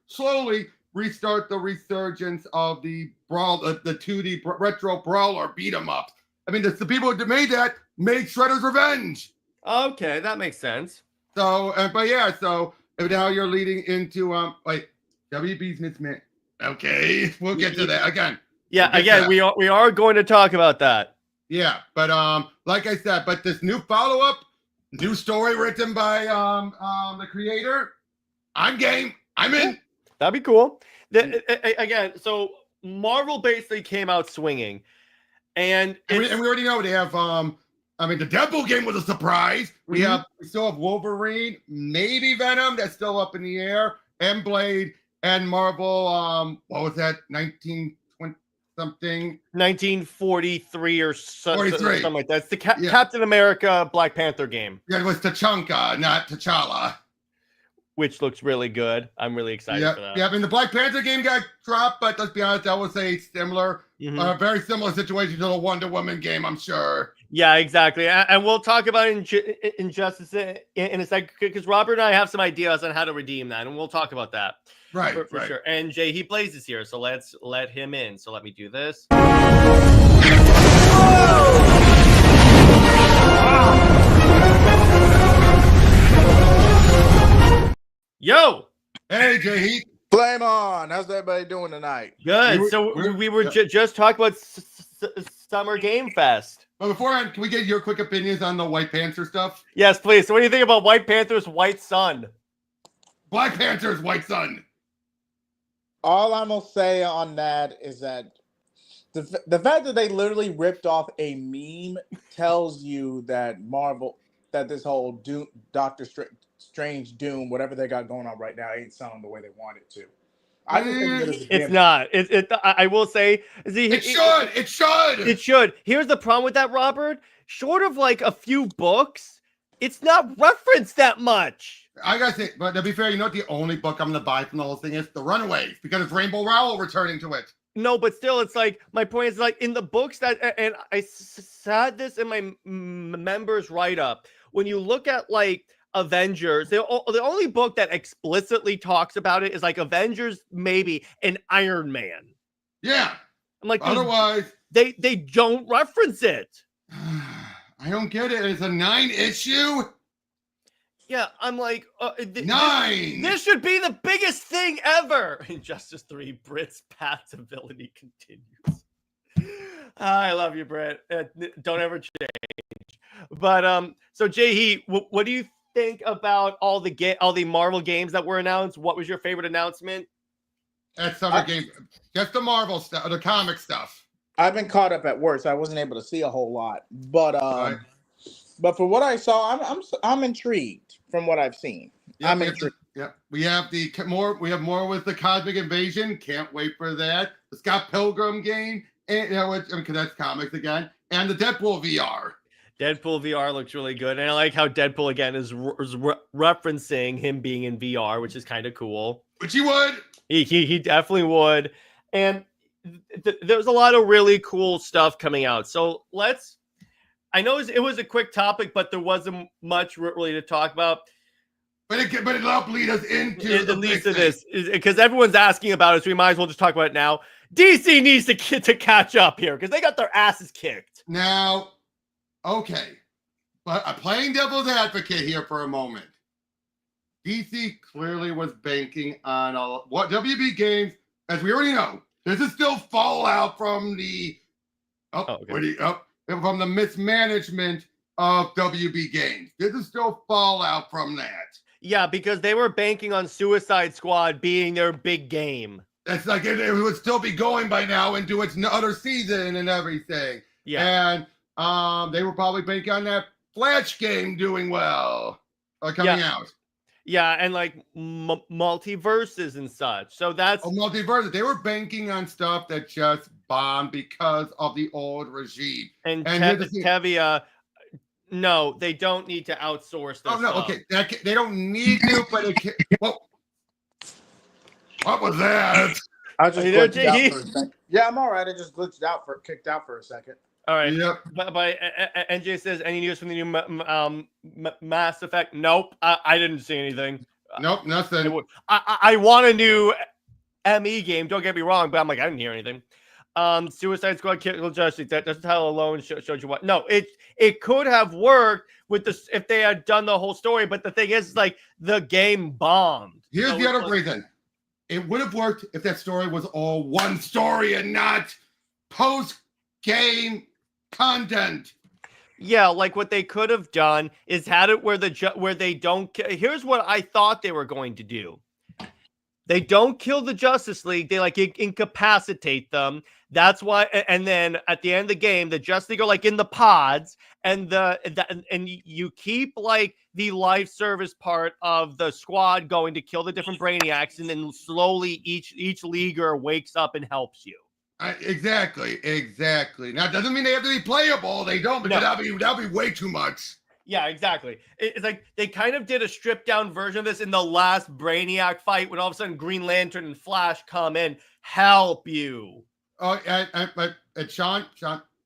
slowly restart the resurgence of the brawl, the 2D retro brawler beat 'em up. I mean, the people that made that made Shredder's Revenge. Okay, that makes sense. So, but yeah, so now you're leading into like WB's Miss. Okay, we'll get to that again. Yeah, again, we are going to talk about that. Yeah, but like I said, but this new follow-up, new story written by the creator, I'm game. I'm in. That'd be cool. Again, so Marvel basically came out swinging, and we already know they have. I mean, the Deadpool game was a surprise. We still have Wolverine, maybe Venom. That's still up in the air, and Blade and Marvel. What was that? 1920 something. 1943 or something like that. It's the Yeah. Captain America Black Panther game. Yeah, it was T'Chunka, not T'Challa. Which looks really good. I'm really excited for that. Yeah, I mean, the Black Panther game got dropped, but let's be honest, that was a similar, very similar situation to the Wonder Woman game, I'm sure. Yeah, exactly. And we'll talk about Injustice in a second, because Robert and I have some ideas on how to redeem that, and we'll talk about that. Right, for sure. And JJheat Plays is here, so let's let him in. So let me do this. Yo! Hey, JJheat. Flame on. How's everybody doing tonight? Good. We were just talking about Summer Game Fest. But beforehand, can we get your quick opinions on the White Panther stuff? Yes, please. So what do you think about White Panther's White Sun? Black Panther's White Sun. All I'm going to say on that is that the fact that they literally ripped off a meme tells you that Marvel, that this whole Doctor Strange Doom, whatever they got going on right now, ain't selling the way they want it to. I just think it's not. I will say, it should. Here's the problem with that, Robert. Short of like a few books, it's not referenced that much. I gotta say, but to be fair, you know what the only book I'm gonna buy from the whole thing is? The Runaways, because it's Rainbow Rowell returning to it. No, but still, it's like, my point is like in the books that, and I said this in my members write-up, when you look at like Avengers, the only book that explicitly talks about it is like Avengers, maybe, and Iron Man. Yeah. I'm like, otherwise they don't reference it. I don't get it. It's a 9-issue. Yeah, I'm like, 9. This should be the biggest thing ever. Injustice 3, Brit's path to villainy continues. I love you, Brit. Don't ever change. But so JJheat, what do you think about all the Marvel games that were announced? What was your favorite announcement? At Summer Game, just the Marvel stuff, the comic stuff. I've been caught up at work, so I wasn't able to see a whole lot. But but for what I saw, I'm intrigued from what I've seen. Yeah, we have more with the Cosmic Invasion. Can't wait for that. The Scott Pilgrim game, and because that's comics again, and the Deadpool VR. Deadpool VR looks really good, and I like how Deadpool again is referencing him being in VR, which is kind of cool. Which he would. He definitely would, and there's a lot of really cool stuff coming out. So I know it was a quick topic, but there wasn't much really to talk about. But it helped lead us into this, because everyone's asking about it, so we might as well just talk about it now. DC needs to catch up here because they got their asses kicked. Now, okay, but I'm playing devil's advocate here for a moment. DC clearly was banking on what WB games, as we already know. This is still fallout from the from the mismanagement of WB games. This is still fallout from that. Yeah, because they were banking on Suicide Squad being their big game. It's like it would still be going by now into its other season and everything. Yeah. And they were probably banking on that Flash game doing well, coming out. Yeah, and like multiverses and such. So that's multiverse. They were banking on stuff that just bombed because of the old regime. and And here's the thing. Tevia. No, they don't need to outsource this. Oh no, okay, they don't need to, but it can. Well, what was that? I just Are you there, glitched out JJheat? for a second. Yeah, I'm all right. I just kicked out for a second. All right. Yep. But NJ says, any news from the new Mass Effect? Nope. I didn't see anything. Nope, nothing. I want a new ME game. Don't get me wrong, but I'm like, I didn't hear anything. Suicide Squad Kill Justice. That doesn't tell alone showed you what. No, it could have worked with this if they had done the whole story. But the thing is, like, the game bombed. Here's So the other like, reason. It would have worked if that story was all one story and not post-game content. Yeah, like what they could have done is had it where they don't. Here's what I thought they were going to do. They don't kill the Justice League. They like incapacitate them. That's why. And then at the end of the game, the Justice League are like in the pods, and and you keep like the life service part of the squad going to kill the different Brainiacs, and then slowly each leaguer wakes up and helps you. Exactly. Now, it doesn't mean they have to be playable. They don't, because that'll be way too much. Yeah, exactly. It's like they kind of did a stripped down version of this in the last Brainiac fight when all of a sudden Green Lantern and Flash come in, help you. Oh, and Sean,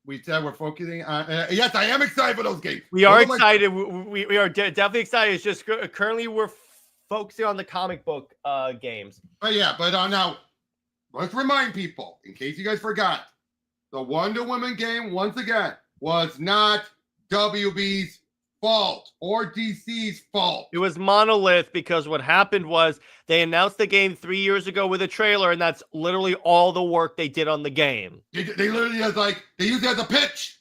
we said we're focusing on. Yes, I am excited for those games. We are excited. We are definitely excited. It's just currently we're focusing on the comic book games. But now let's remind people, in case you guys forgot, the Wonder Woman game once again was not WB's fault or DC's fault. It was Monolith, because what happened was they announced the game 3 years ago with a trailer, and that's literally all the work they did on the game. They literally they used it as a pitch.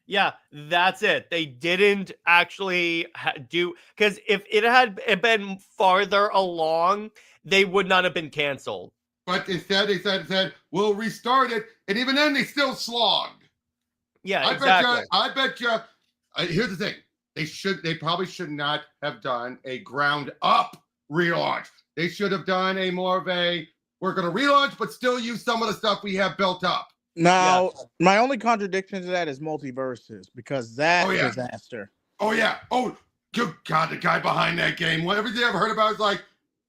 Yeah, that's it. They didn't actually do, because if it had been farther along, they would not have been canceled. But instead, they said we'll restart it, and even then, they still slogged. Yeah, exactly. I bet you. Here's the thing. They probably should not have done a ground up relaunch. They should have done a more of a, we're going to relaunch, but still use some of the stuff we have built up. Now, my only contradiction to that is multiverses, because that disaster. Oh, yeah. Oh, good God, the guy behind that game, everything I've heard about is like,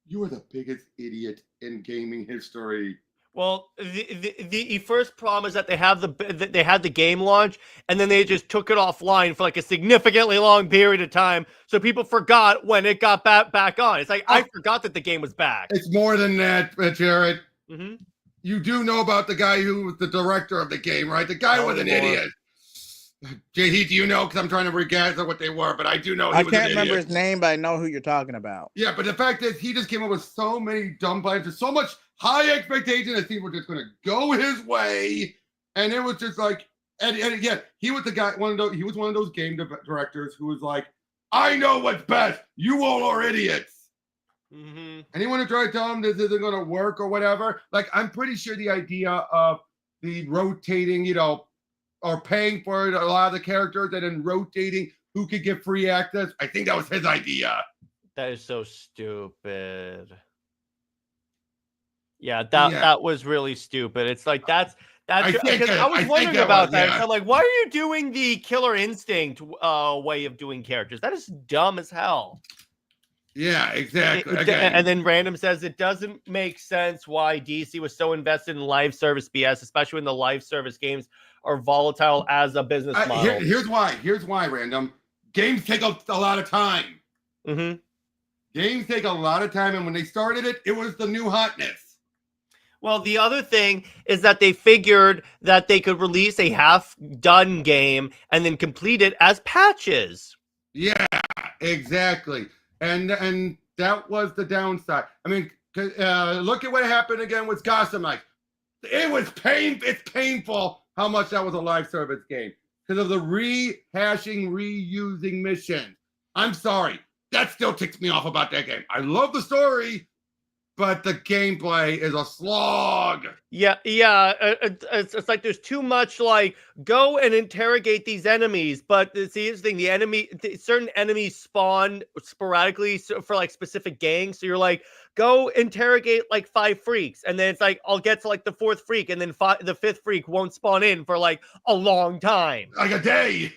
you are the biggest idiot in gaming history. Well, the first problem is that they had the game launch, and then they just took it offline for like a significantly long period of time, so people forgot when it got back on. It's like, I forgot that the game was back. It's more than that, Jared. Mm-hmm. You do know about the guy who was the director of the game, right? The guy was an idiot. JJheat, do you know? Because I'm trying to regather what they were, but I do know I can't remember his name, but I know who you're talking about. Yeah, but the fact is, he just came up with so many dumb plans, and so much high expectation that people were just going to go his way, and it was just like, and again, he was the guy. He was one of those game directors who was like, "I know what's best. You all are idiots." Mm-hmm. Anyone who tried to tell him this isn't going to work or whatever, like, I'm pretty sure the idea of the rotating, or paying for a lot of the characters and then rotating who could get free access, I think that was his idea. That is so stupid. Yeah, that was really stupid. It's like that's because I was wondering about that. I'm like, why are you doing the Killer Instinct way of doing characters? That is dumb as hell. Yeah, exactly. And then Random says it doesn't make sense why DC was so invested in live service BS, especially when the live service games are volatile as a business model. Here's why, Random. Games take a lot of time. Mm-hmm. Games take a lot of time, and when they started it, it was the new hotness. Well, the other thing is that they figured that they could release a half-done game and then complete it as patches. Yeah, exactly. And that was the downside. I mean, look at what happened again with Gotham Knights. It's painful how much that was a live service game because of the rehashing, reusing mission. I'm sorry. That still ticks me off about that game. I love the story, but the gameplay is a slog. Yeah, it's like there's too much like go and interrogate these enemies, but see, here's the thing: certain enemies spawn sporadically for like specific gangs. So you're like, go interrogate like 5 freaks, and then it's like I'll get to like the 4th freak, and then the 5th freak won't spawn in for like a long time, Like a day.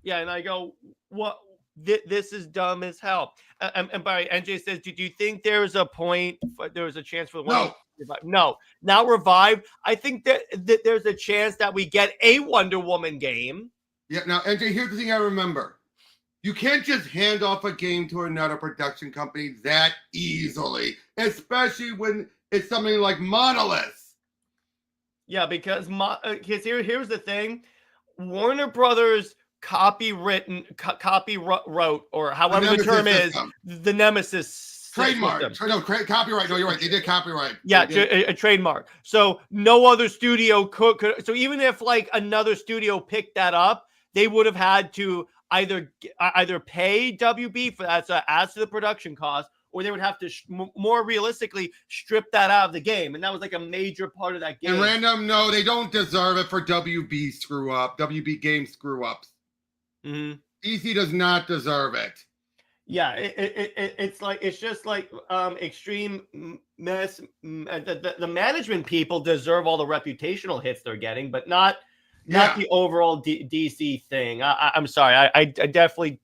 Yeah, and I go, what? This is dumb as hell. And by NJ says, do you think there was a point? There was a chance for the No. No, now Revive. I think that there's a chance that we get a Wonder Woman game. Yeah. Now, NJ, here's the thing I remember: you can't just hand off a game to another production company that easily, especially when it's something like Monolith. Yeah, because here's the thing: Warner Brothers copyright, or however the term system. is, the Nemesis Trademark. system. No, copyright. No, you're right. They did copyright. Yeah, a trademark. So no other studio could. So even if like another studio picked that up, they would have had to either pay WB for that, so adds to the production cost, or they would have to more realistically strip that out of the game, and that was like a major part of that game. And random, no, they don't deserve it for WB screw up. WB game screw ups. Mm-hmm. DC does not deserve it. Yeah, it's just like extreme mess. The management people deserve all the reputational hits they're getting, but not the overall DC thing. I'm sorry, I definitely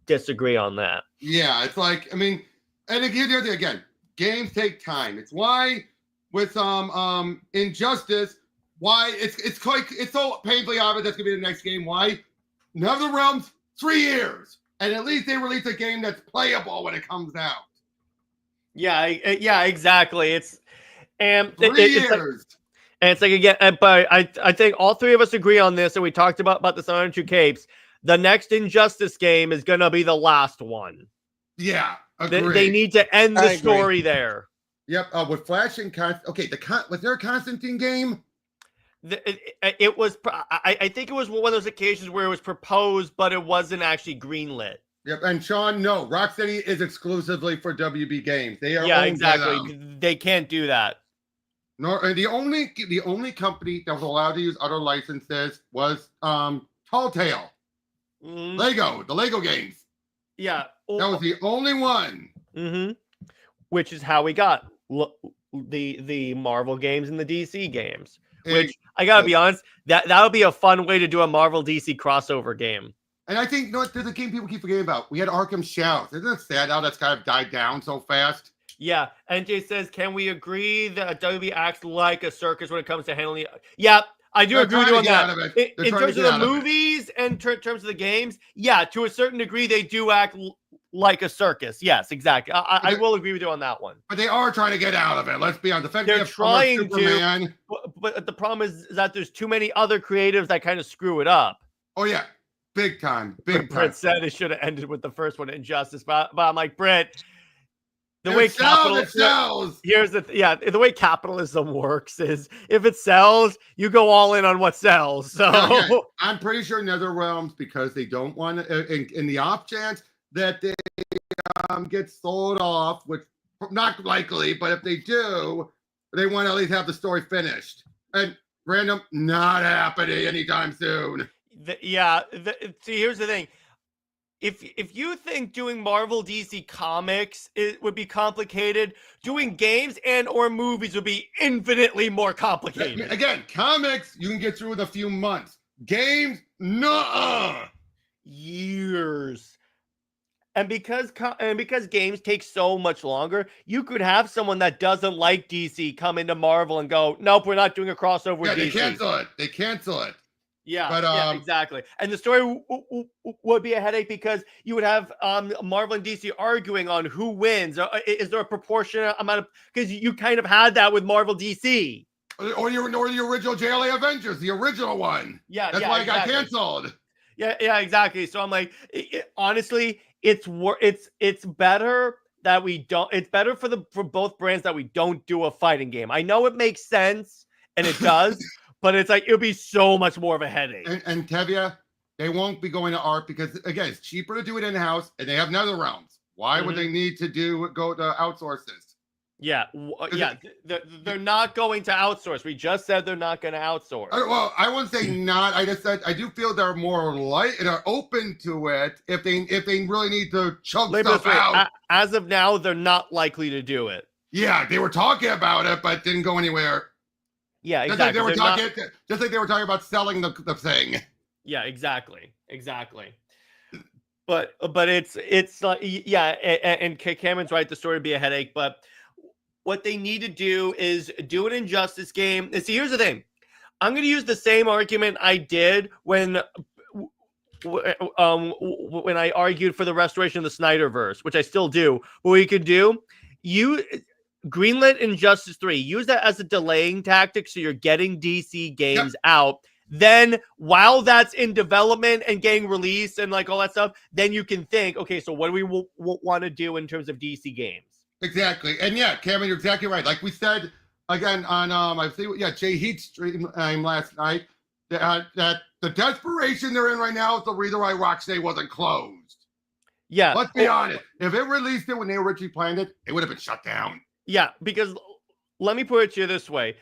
disagree on that. Yeah, it's like, I mean, and again, games take time. It's why with Injustice, why it's so painfully obvious that's gonna be the next game. Why? NetherRealms, 3 years. And at least they release a game that's playable when it comes out. Yeah, exactly. It's 3 years. It's like again, but I think all 3 of us agree on this, and we talked about this on 2 Capes. The next Injustice game is gonna be the last one. Yeah, agree. They need to end the story there. Yep. With Flash and was there a Constantine game? It was. I think it was one of those occasions where it was proposed, but it wasn't actually greenlit. Yep. And Sean, no, Rocksteady is exclusively for WB Games. They are exactly. They can't do that. Nor the only company that was allowed to use other licenses was Tall Tale. Mm-hmm. The Lego games. Yeah, that was the only one. Mm-hmm. Which is how we got the Marvel games and the DC games. Which I gotta be honest, that would be a fun way to do a Marvel DC crossover game. And I think there's a game people keep forgetting about. We had Arkham Shadows. Isn't it sad how that's kind of died down so fast? Yeah. NJ says, can we agree that WB acts like a circus when it comes to handling? Yeah, I do agree with you on that. In terms of the movies and in terms of the games, yeah, to a certain degree, they do act like a circus. Yes, exactly. I will agree with you on that one. But they are trying to get out of it. Let's be honest. They're trying to, but the problem is that there's too many other creatives that kind of screw it up. Oh yeah, big time. Brett said it should have ended with the first one, Injustice. But I'm like, Brett, the way the way capitalism works is if it sells, you go all in on what sells. So I'm pretty sure NetherRealms, because they don't want to, in the off chance that they get sold off, which not likely, but if they do, they want to at least have the story finished. And random, not happening anytime soon. See, here's the thing. If you think doing Marvel DC comics would be complicated, doing games and or movies would be infinitely more complicated. Again, comics you can get through with a few months. Games, nuh-uh. Years. And because games take so much longer, you could have someone that doesn't like DC come into Marvel and go, nope, we're not doing a crossover with DC. They cancel it. Yeah, exactly. And the story would be a headache because you would have Marvel and DC arguing on who wins. Is there a proportionate amount of, because you kind of had that with Marvel DC. Or the original JLA Avengers, the original one. Yeah, that's why it got canceled. Yeah, exactly. So I'm like, honestly, it's better that we don't. It's better for both brands that we don't do a fighting game. I know it makes sense, and it does. But it's like, it'll be so much more of a headache. And Tevya, they won't be going to art because, again, it's cheaper to do it in-house, and they have NetherRealms. Why would they need to go to outsource this? Yeah, they're not going to outsource. We just said they're not going to outsource. Well, I wouldn't say not. I just said I do feel they're more light and are open to it if they really need to chunk stuff out. As of now, they're not likely to do it. Yeah, they were talking about it, but didn't go anywhere. Yeah, exactly. Just like they were talking about selling the thing. Yeah, exactly. But it's like, yeah, and Cameron's right. The story would be a headache, but what they need to do is do an Injustice game. And see, here's the thing. I'm going to use the same argument I did when I argued for the restoration of the Snyderverse, which I still do. What we could do, you greenlit Injustice 3. Use that as a delaying tactic so you're getting DC games out. Then while that's in development and getting released and like all that stuff, then you can think, okay, so what do we want to do in terms of DC games? Exactly. And yeah, Cameron, you're exactly right. Like we said again on JJheat stream last night, that the desperation they're in right now is the reason why Rocksteady wasn't closed. Yeah. Let's be honest. If it released it when they originally planned it, it would have been shut down. Yeah, because let me put it to you this way.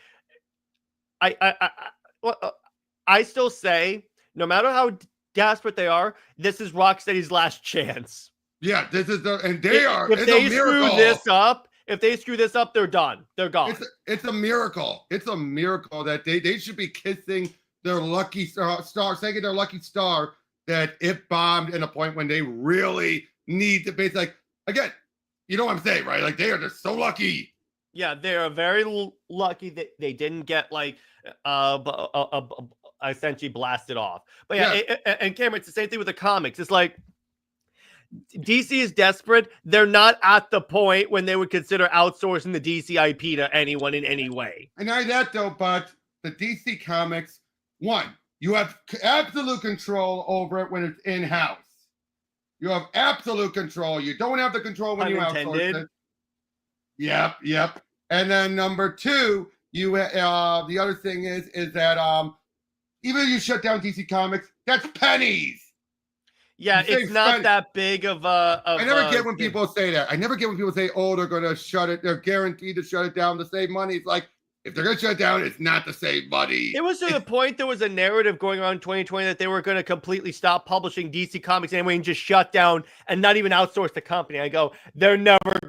I still say, no matter how desperate they are, this is Rocksteady's last chance. Yeah, this is and they are. If they screw this up, they're done. They're gone. It's a miracle. It's a miracle that they should be kissing their lucky star, saying their lucky star that it bombed in a point when they really need to be like, again, you know what I'm saying, right? Like they are just so lucky. Yeah, they are very lucky that they didn't get like essentially blasted off. But yeah, and Cameron, it's the same thing with the comics. It's like DC is desperate. They're not at the point when they would consider outsourcing the DC IP to anyone in any way. And not that though, but the DC comics, one, you have absolute control over it when it's in-house. You have absolute control. You don't have the control when you outsource it. Yep. And then number two, you the other thing is that even if you shut down DC Comics, that's pennies. Yeah, it's not that big of a. I never get when people say that. I never get when people say, "Oh, they're going to shut it. They're guaranteed to shut it down to save money." It's like if they're going to shut it down, it's not to save money. It was to the point there was a narrative going on in 2020 that they were going to completely stop publishing DC Comics anyway and just shut down and not even outsource the company. I go, they're never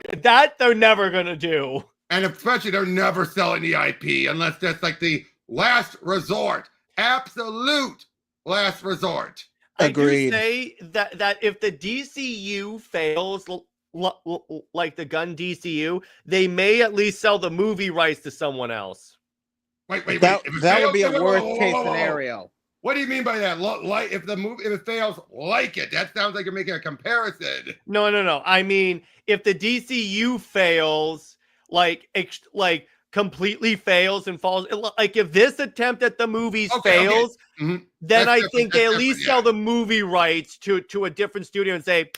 going to do. And especially they're never selling the IP unless that's like the last resort. Absolute last resort. Agreed. I do say that if the DCU fails, like the gun DCU, they may at least sell the movie rights to someone else. Wait. That would be a worst case scenario. What do you mean by that? Like, if it fails, like it. That sounds like you're making a comparison. No. I mean, if the DCU fails, like completely fails and falls, like if this attempt at the movies fails, then that's I think they at least sell the movie rights to a different studio and say,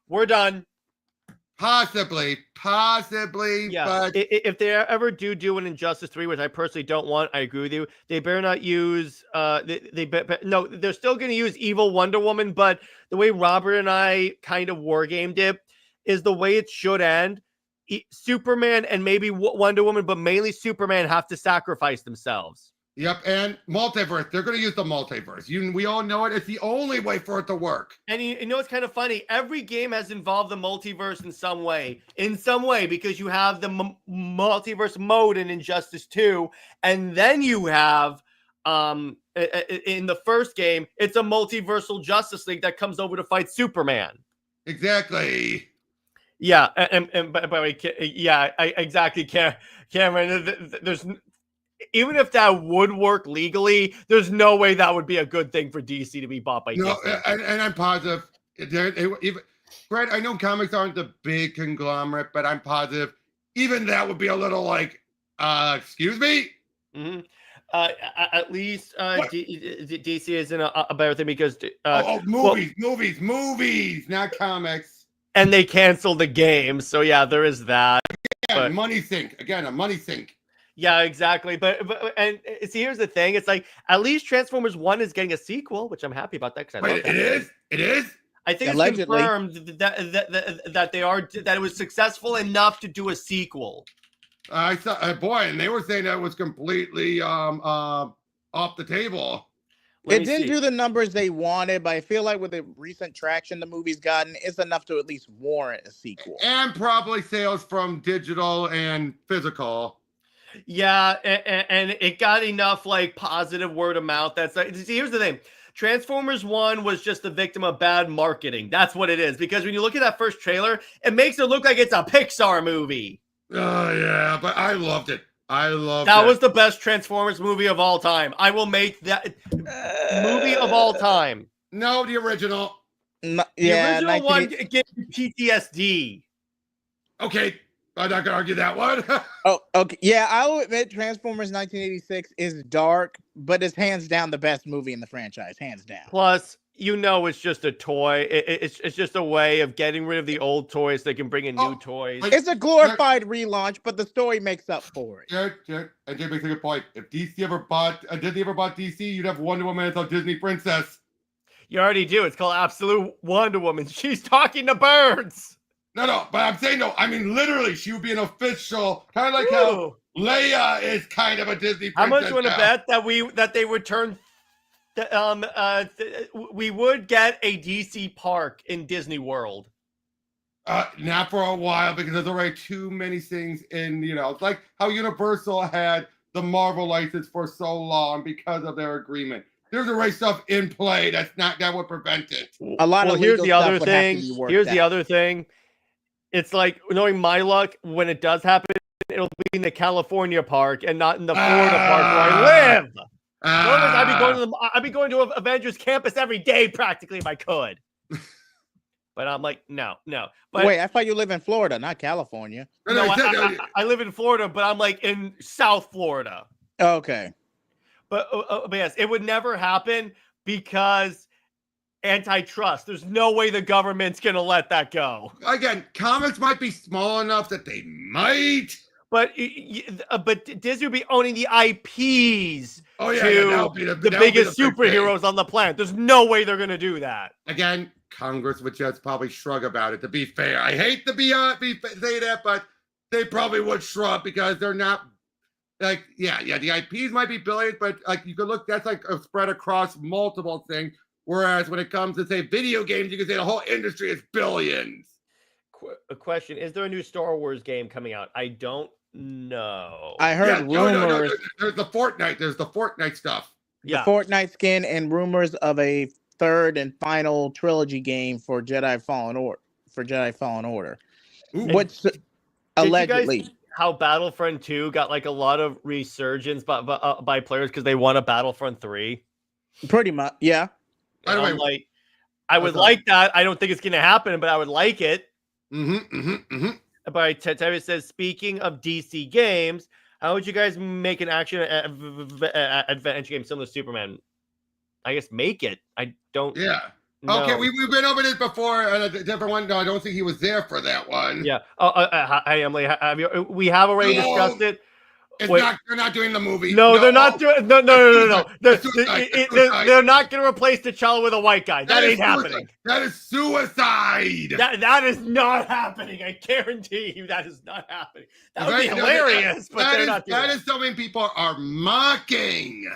we're done. Possibly. Yeah. But if they ever do an Injustice 3, which I personally don't want, I agree with you. They better not use. No, they're still going to use evil Wonder Woman, but the way Robert and I kind of wargamed it is the way it should end. Superman and maybe Wonder Woman, but mainly Superman have to sacrifice themselves. Yep, and multiverse. They're going to use the multiverse. We all know it. It's the only way for it to work. And you know, it's kind of funny. Every game has involved the multiverse in some way, because you have the multiverse mode in Injustice 2, and then you have in the first game, it's a multiversal Justice League that comes over to fight Superman. Exactly. Yeah, and by the way, exactly, Cameron. There's even if that would work legally, there's no way that would be a good thing for DC to be bought by. No, DC. And I'm positive. Brad, I know comics aren't the big conglomerate, but I'm positive even that would be a little like, excuse me. Mm-hmm. At least DC isn't a better thing because movies, not comics. And they canceled the game, so yeah, there is that. Yeah, money sink again, a money sink. Yeah, exactly. But see, here's the thing: it's like at least Transformers 1 is getting a sequel, which I'm happy about that. It is. I think allegedly. It's confirmed that it was successful enough to do a sequel. I saw, boy, and they were saying that was completely off the table. It didn't do the numbers they wanted, but I feel like with the recent traction the movie's gotten, it's enough to at least warrant a sequel. And probably sales from digital and physical. Yeah, and it got enough like positive word of mouth. That's like, see, here's the thing. Transformers 1 was just a victim of bad marketing. That's what it is. Because when you look at that first trailer, it makes it look like it's a Pixar movie. Oh, yeah, but I loved it. I loved it. That was the best Transformers movie of all time. I will make that movie of all time. No, the original. No, the original one gave PTSD. Okay, I'm not gonna argue that one. Oh, okay. Yeah, I'll admit Transformers 1986 is dark, but it's hands down the best movie in the franchise, hands down. Plus, you know, it's just a toy. It's just a way of getting rid of the old toys so they can bring in new toys. It's a glorified relaunch, but the story makes up for it. Jared, I did make a good point. If Disney ever bought DC, you'd have Wonder Woman as a Disney princess. You already do. It's called Absolute Wonder Woman. She's talking to birds. No, but I'm saying no. I mean, literally, she would be an official, kind of like how Leia is kind of a Disney princess. How much you want to bet that they would turn? We would get a DC park in Disney World. Not for a while because there's already too many things in. It's like how Universal had the Marvel license for so long because of their agreement. There's already stuff in play that would prevent it. A lot of here's the other thing. Here's the other thing. It's like, knowing my luck, when it does happen, it'll be in the California park and not in the Florida park where I live. I'd be going to Avengers Campus every day practically if I could. But I'm like, no. But wait, I thought you live in Florida, not California. No, I live in Florida, but I'm like in South Florida. Okay. But yes, it would never happen because antitrust. There's no way the government's going to let that go. Again, comics might be small enough that they might. But Disney would be owning the IPs to the biggest superheroes on the planet. There's no way they're going to do that. Again, Congress would just probably shrug about it, to be fair. I hate to say that, but they probably would shrug because they're not like, the IPs might be billions, but like you could look, that's like a spread across multiple things. Whereas when it comes to, say, video games, you can say the whole industry is billions. A question: is there a new Star Wars game coming out? I don't know. I heard rumors. No. There's the Fortnite. There's the Fortnite stuff. Yeah. The Fortnite skin and rumors of a third and final trilogy game for Jedi Fallen Order. Which allegedly. Did you guys see how Battlefront 2 got like a lot of resurgence by players because they won a Battlefront 3? Pretty much, yeah. By the way, I would like that. I don't think it's going to happen, but I would like it. But Terry says, speaking of DC games, how would you guys make an action adventure game similar to Superman? I guess make it. I don't. Yeah. No. Okay, we've been over this before. A different one. No, I don't think he was there for that one. Yeah. Hi, Emily. We have already discussed it. They're not doing the movie. No, they're not doing. No. They're not going to replace T'Challa with a white guy. That ain't happening. That is suicide. That is not happening. I guarantee you, that is not happening. That would be hilarious, but they're not doing. That is something people are mocking.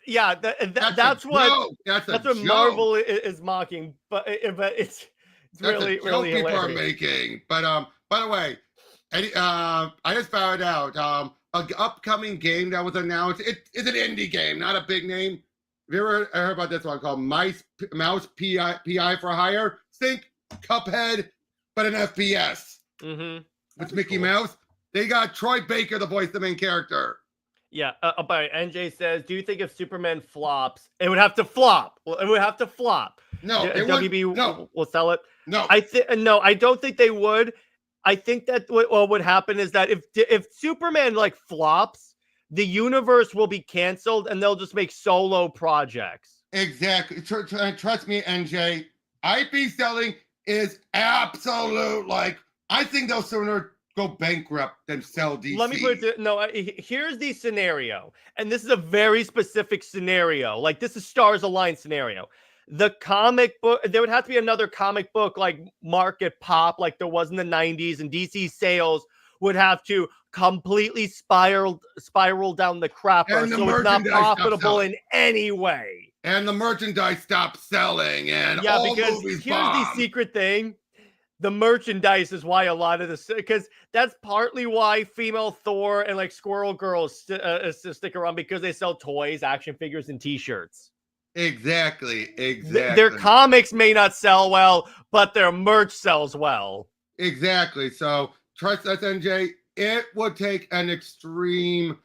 That's what Marvel is mocking. But it's really people hilarious. Are making. But by the way. I just found out an upcoming game that was announced. It's an indie game, not a big name. Have you ever heard about this one called Mouse PI for Hire? Think Cuphead, but an FPS. With Mickey Mouse. They got Troy Baker, the voice of the main character. Yeah, but NJ says, do you think if Superman flops, it would have to flop? Well, it would have to flop. No, WB will sell it. No, I don't think they would. I think that what would happen is that if Superman like flops, the universe will be canceled and they'll just make solo projects. Exactly. Trust me, NJ. IP selling is absolute. Like, I think they'll sooner go bankrupt than sell DC. Let me put it. Here's the scenario, and this is a very specific scenario. Like, this is Stars Align scenario. The comic book, there would have to be another comic book like market pop like there was in the 90s, and DC sales would have to completely spiral down the crapper, And the so it's not merchandise stopped profitable selling. in any way. And the merchandise stopped selling, and Yeah, all because movies here's the bombed. secret thing. The merchandise is why a lot of this, because that's partly why female Thor and like Squirrel Girls stick around, because they sell toys, action figures, and T-shirts. Exactly. Their comics may not sell well, but their merch sells well. Exactly. So trust us, NJ. It would take an extreme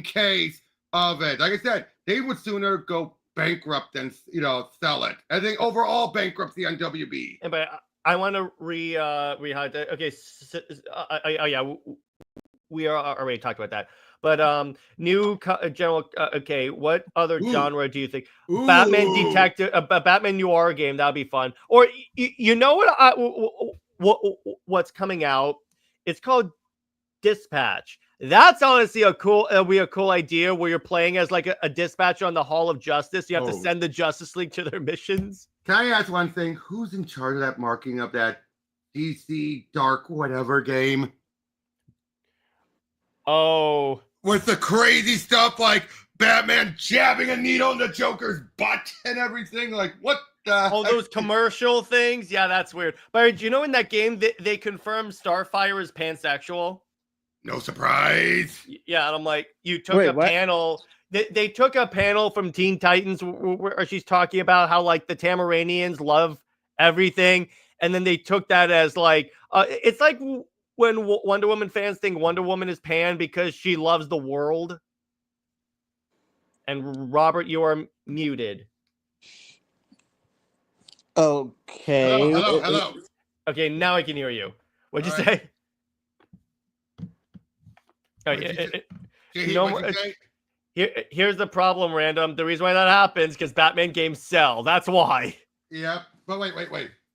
case of it. Like I said, they would sooner go bankrupt than sell it. I think overall bankruptcy on WB. And but I want to re-highlight. Okay, yeah, we are already talked about that. But new general. Okay, what other genre do you think? Batman detective, Batman noir game, that'd be fun. Or you know what's coming out? It's called Dispatch. That's honestly a cool idea, where you're playing as like a dispatcher on the Hall of Justice. You have to send the Justice League to their missions. Can I ask one thing? Who's in charge of that marketing of that DC Dark whatever game? Oh, with the crazy stuff like Batman jabbing a needle in the Joker's butt and everything. Like, what the Oh, those commercial things? Yeah, that's weird. But do you know in that game they confirmed Starfire is pansexual? No surprise. Yeah, and I'm like, you took a panel. They took a panel from Teen Titans where she's talking about how like the Tamaranians love everything, and then they took that as like it's like when Wonder Woman fans think Wonder Woman is pan because she loves the world. And Robert, you are muted. Okay. Hello. Okay, now I can hear you. What'd you say? Here's the problem, Random. The reason why that happens because Batman games sell. That's why. Yep. But wait.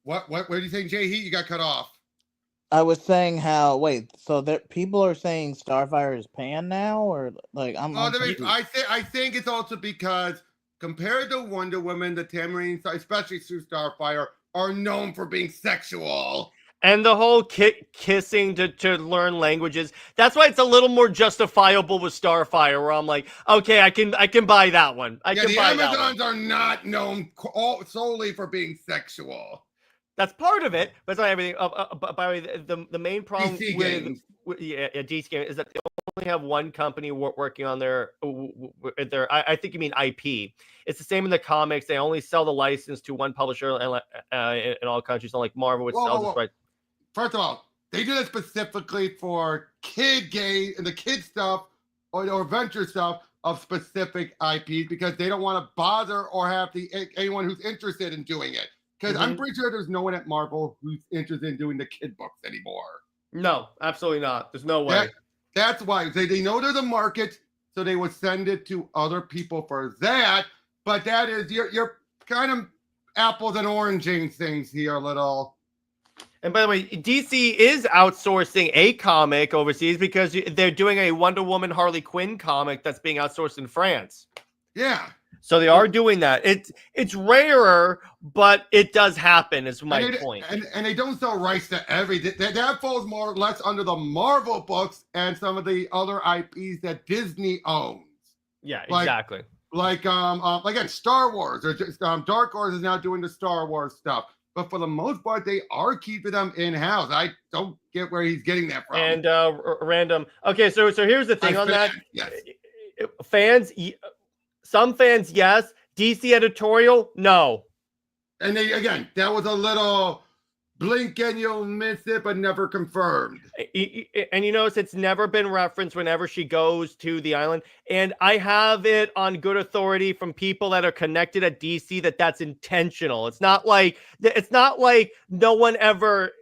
What do you think, JJheat? You got cut off. I was saying so that people are saying Starfire is pan now, or like I think it's also because compared to Wonder Woman, the Tamarines, especially through Starfire, are known for being sexual. And the whole kissing to learn languages. That's why it's a little more justifiable with Starfire, where I'm like, okay, I can buy that one. The Amazons are not known solely for being sexual. That's part of it, but it's not everything. By the way, the main problem DC with DC game is that they only have one company working on their. I think you mean IP. It's the same in the comics. They only sell the license to one publisher in all countries, unlike Marvel, which sells it right. First of all, they do that specifically for kid game and the kid stuff or adventure stuff of specific IPs because they don't want to bother or have anyone who's interested in doing it. Because I'm pretty sure there's no one at Marvel who's interested in doing the kid books anymore. No, absolutely not. There's no way. That's why they know there's a market, so they would send it to other people for that. But that is you're kind of apples and oranges things here a little. And by the way, DC is outsourcing a comic overseas because they're doing a Wonder Woman Harley Quinn comic that's being outsourced in France. Yeah. So they are doing that. It's rarer, but it does happen, is my point. And they don't sell rights to everything. That falls more or less under the Marvel books and some of the other IPs that Disney owns. Yeah, exactly. Like again, Star Wars. Or just, Dark Horse is now doing the Star Wars stuff. But for the most part, they are keeping them in-house. I don't get where he's getting that from. And Random. Okay, so here's the thing on that. Yes. Fans... Some fans, yes. DC editorial, no. And that was a little blink and you'll miss it, but never confirmed. And you notice it's never been referenced whenever she goes to the island. And I have it on good authority from people that are connected at DC that's intentional. It's not like no one ever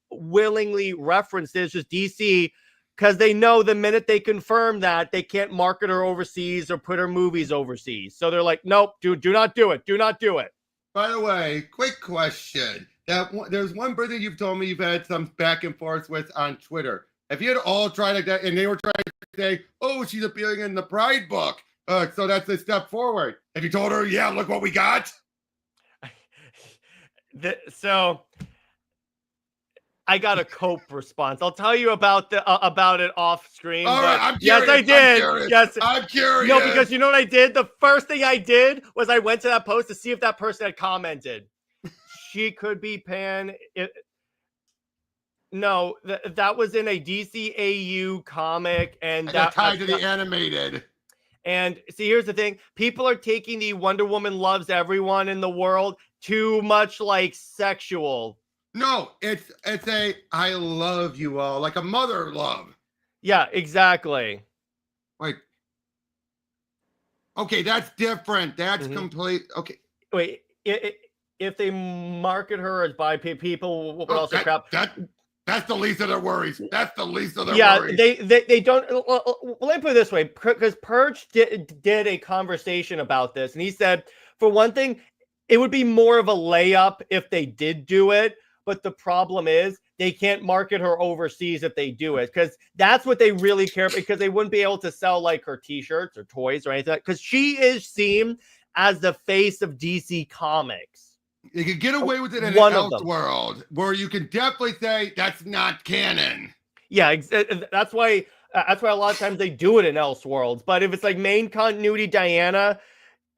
willingly referenced it. It's just DC. Because they know the minute they confirm that, they can't market her overseas or put her movies overseas. So they're like, nope, do not do it. Do not do it. By the way, quick question. There's one brother you've told me you've had some back and forth with on Twitter. If you had all tried like that and they were trying to say, oh, she's appearing in the Pride book, so that's a step forward. Have you told her, yeah, look what we got? So... I got a cope response. I'll tell you about it off screen. All right, I'm yes, curious. I did. Yes, I'm curious. no, because you know what I did? The first thing I did was I went to that post to see if that person had commented. She could be Pan. No, that was in a DCAU comic, and that tied to the animated. And see, here's the thing: people are taking the Wonder Woman loves everyone in the world too much like sexual. No, it's a I love you all, like a mother love. Yeah, exactly. Like, okay, that's different. That's complete. Okay, wait. If they market her as bi, people will also crap. That's the least of their worries. That's the least of their worries. They don't. Well, let me put it this way, because Purge did a conversation about this, and he said, for one thing, it would be more of a layup if they did do it. But the problem is they can't market her overseas if they do it, because that's what they really care about, because they wouldn't be able to sell like her T-shirts or toys or anything, because she is seen as the face of DC Comics. You can get away with it in an Elseworld, where you can definitely say that's not canon. Yeah, that's why a lot of times they do it in Elseworlds. But if it's like main continuity Diana,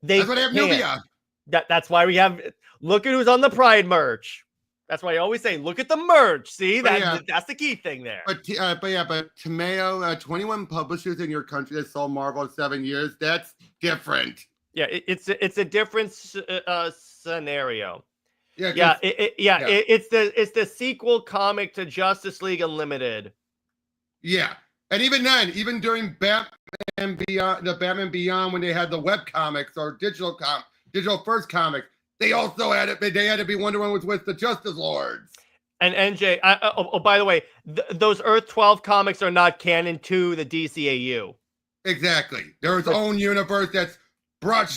that's why they have Nubia. That's why we have. Look at who's on the Pride merch. That's why I always say, look at the merch. See, that's the key thing there. But Tomeo, 21 publishers in your country that sold Marvel in 7 years. That's different. Yeah, it's a different scenario. Yeah, it's the sequel comic to Justice League Unlimited. Yeah, and even then, even during Batman Beyond, the Batman Beyond, when they had the web comics or digital first comics, they also had it. They had to be Wonder Woman was with the Justice Lords. And NJ, by the way, those Earth 12 comics are not canon to the DCAU. Exactly, their own universe that's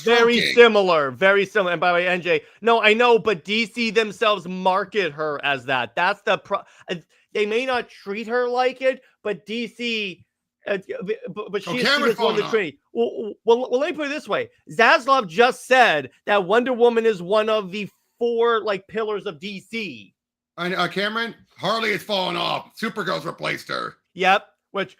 very similar. And by the way, NJ, no, I know, but DC themselves market her as that. That's the they may not treat her like it, but DC, but she's one of the Trinity. Well, let me put it this way: Zaslav just said that Wonder Woman is one of the 4 like pillars of DC. And Cameron, Harley has fallen off. Supergirl's replaced her. Yep. Which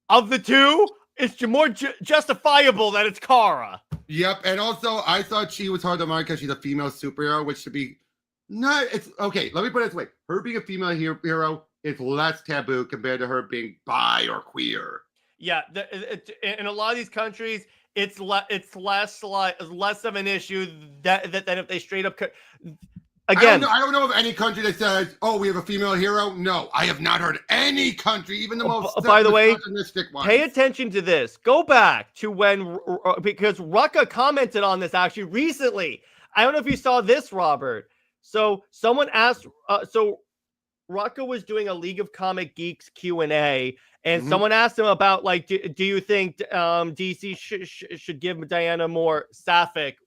of the two, it's more justifiable that it's Kara. Yep, and also I thought she was hard to market because she's a female superhero, which should be not. It's okay. Let me put it this way: her being a female hero is less taboo compared to her being bi or queer. Yeah, in a lot of these countries, it's less of an issue than if they straight up. Again, I don't know of any country that says, "Oh, we have a female hero." No, I have not heard any country, even the most. By the way, ones. Pay attention to this. Go back to when, because Rucka commented on this actually recently. I don't know if you saw this, Robert. So someone asked. So Rucka was doing a League of Comic Geeks Q&A, and someone asked him about like, do you think DC should give Diana more sapphic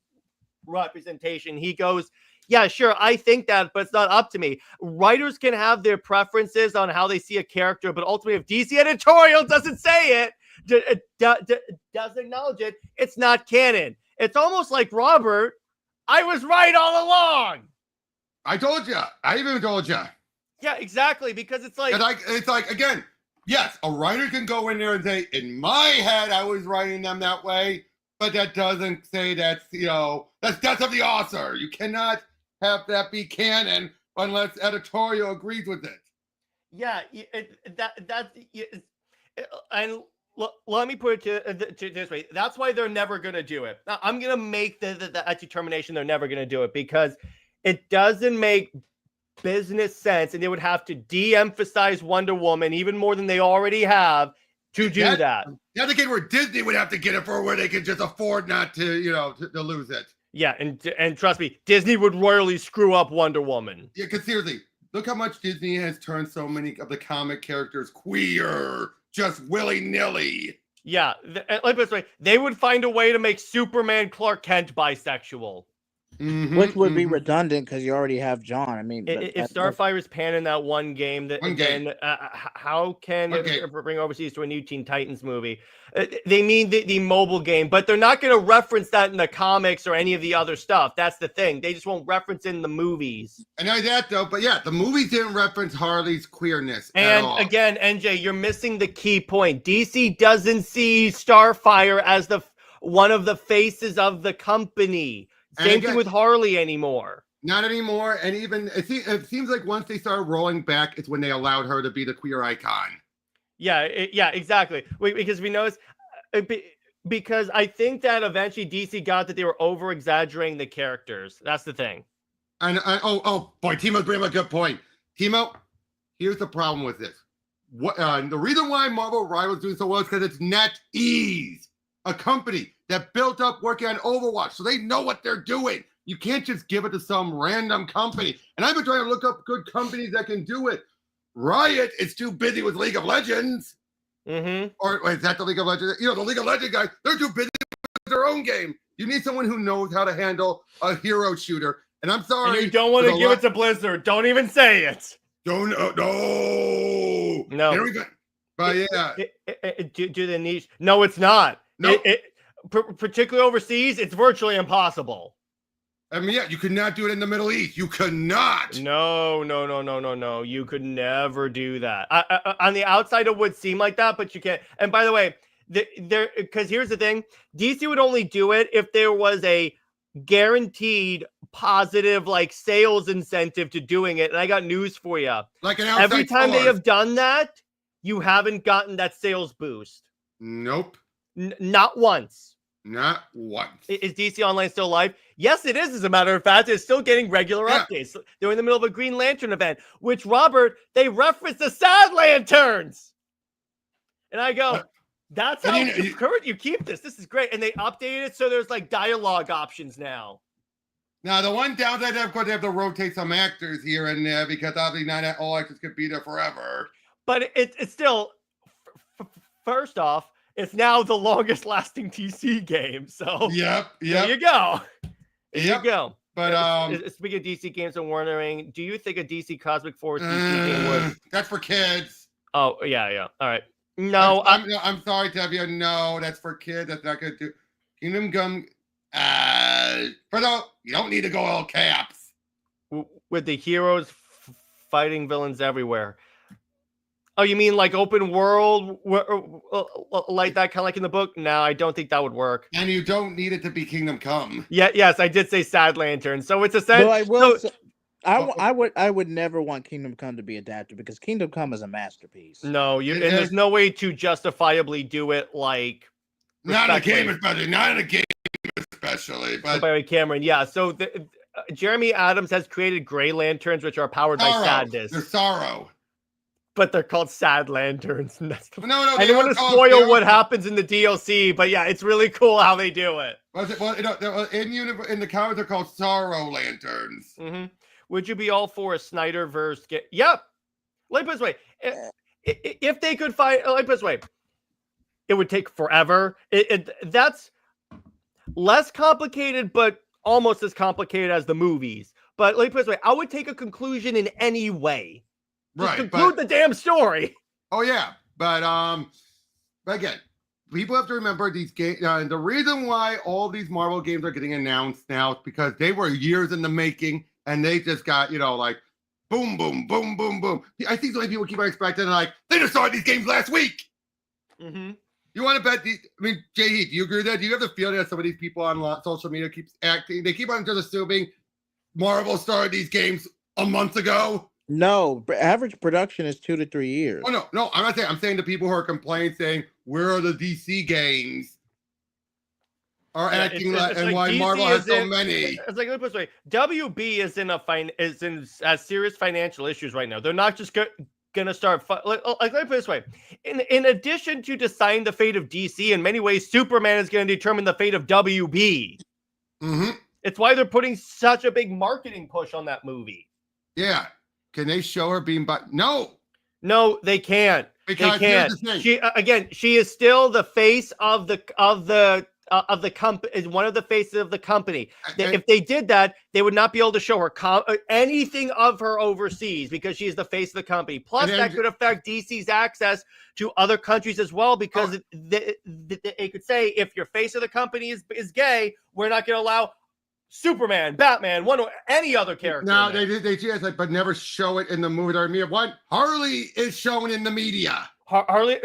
representation? He goes, yeah, sure, I think that, but it's not up to me. Writers can have their preferences on how they see a character, but ultimately, if DC editorial doesn't say it, doesn't acknowledge it, it's not canon. It's almost like, Robert, I was right all along. I told you. I even told you. Yeah, exactly, because it's like again, yes, a writer can go in there and say, in my head, I was writing them that way, but that doesn't say that's of the author. You cannot have that be canon unless editorial agrees with it. Yeah, and let me put it to this way. That's why they're never going to do it. Now, I'm going to make that determination they're never going to do it, because it doesn't make business sense, and they would have to de-emphasize Wonder Woman even more than they already have to do that. That's the case where Disney would have to get it for where they could just afford not to, to lose it. Yeah, and trust me, Disney would royally screw up Wonder Woman. Yeah, because seriously, look how much Disney has turned so many of the comic characters queer, just willy-nilly. Yeah, let me put it this way: they would find a way to make Superman Clark Kent bisexual. which would be redundant because you already have John. I mean, if Starfire is panning that one game, then how can it bring overseas to a new Teen Titans movie? They mean the mobile game, but they're not going to reference that in the comics or any of the other stuff. That's the thing. They just won't reference in the movies. I know that, though. But yeah, the movies didn't reference Harley's queerness at all. And again, NJ, you're missing the key point. DC doesn't see Starfire as one of the faces of the company. Same thing with Harley anymore. Not anymore. And even it seems like once they started rolling back, it's when they allowed her to be the queer icon. Yeah, exactly. Because we noticed, because I think that eventually DC got that they were over exaggerating the characters. That's the thing. And oh boy, Timo's bringing up a good point. Timo, here's the problem with this. The reason why Marvel Rivals doing so well is because it's NetEase, a company that built up working on Overwatch, so they know what they're doing. You can't just give it to some random company. And I've been trying to look up good companies that can do it. Riot is too busy with League of Legends. Or wait, is that the League of Legends? You know, the League of Legends guys, they're too busy with their own game. You need someone who knows how to handle a hero shooter. And I'm sorry. And you don't want to give it to Blizzard. Don't even say it. Don't, no. Here we go. But yeah. Do the niche. No, it's not. No. Particularly overseas, it's virtually impossible. I mean, yeah, you could not do it in the Middle East. You could not. No. You could never do that. On the outside, it would seem like that, but you can't. And by the way, because here's the thing, DC would only do it if there was a guaranteed positive sales incentive to doing it. And I got news for you. Like an outside every time they have done that, you haven't gotten that sales boost. Nope. Not once. Not once. Is DC Online still live? Yes, it is. As a matter of fact, it's still getting regular updates. They're in the middle of a Green Lantern event, which, Robert, they reference the Sad Lanterns. And I go, that's how you keep this. This is great. And they updated it so there's dialogue options now. Now, the one downside, of course, they have to rotate some actors here and there because obviously not all actors could be there forever. But it's still, first off, it's now the longest lasting DC game. So yep. There you go. There you go. But speaking of DC games, I'm wondering, do you think a DC Cosmic Force DC game would? That's for kids. Oh yeah. All right. No, I'm sorry, Tevia. No, that's for kids. That's not good to Kingdom Come. But no, you don't need to go all caps. With the heroes fighting villains everywhere. Oh, you mean open world, like that, kind of like in the book? No, I don't think that would work. And you don't need it to be Kingdom Come. Yeah, yes, I did say Sad Lantern. So it's a sad. No, I will. I would never want Kingdom Come to be adapted because Kingdom Come is a masterpiece. No, and there's no way to justifiably do it not in a game, especially. But by Cameron, yeah. So Jeremy Adams has created Gray Lanterns, which are powered by sadness. They're sorrow. But they're called Sad Lanterns. No, I don't want to spoil what happens in the DLC, but yeah, it's really cool how they do it. In the comics, they're called Sorrow Lanterns. Mm-hmm. Would you be all for a Snyderverse? Yep. Let me put it this way: if they could find, let me put it this way, it would take forever. That's less complicated, but almost as complicated as the movies. But let me put it this way: I would take a conclusion in any way. Just conclude the damn story. Oh yeah, but again, people have to remember these games. The reason why all these Marvel games are getting announced now is because they were years in the making, and they just got boom, boom, boom, boom, boom. I think so many people keep on expecting they just started these games last week. Mm-hmm. You want to bet these? I mean, JJheat, do you agree with that? Do you have the feeling that some of these people on social media keeps acting? They keep on just assuming Marvel started these games a month ago. No, average production is 2 to 3 years. Oh no, I'm not saying. I'm saying the people who are complaining, saying where are the DC games, are acting and why DC Marvel has so many. It's let me put it this way: WB is in serious financial issues right now. They're not just gonna start. Let me put it this way: in addition to deciding the fate of DC, in many ways, Superman is going to determine the fate of WB. Mm-hmm. It's why they're putting such a big marketing push on that movie. Yeah. Can they show her being No, they can't. Because they can't. She is still the face of the of the company, is one of the faces of the company. And- If they did that, they would not be able to show her anything of her overseas because she's the face of the company. Plus, And that could affect DC's access to other countries as well, because it could say, if your face of the company is gay, we're not going to allow Superman, Batman, any other character. No, they just like, but never show it in the movie. Or media. What Harley is shown in the media. Harley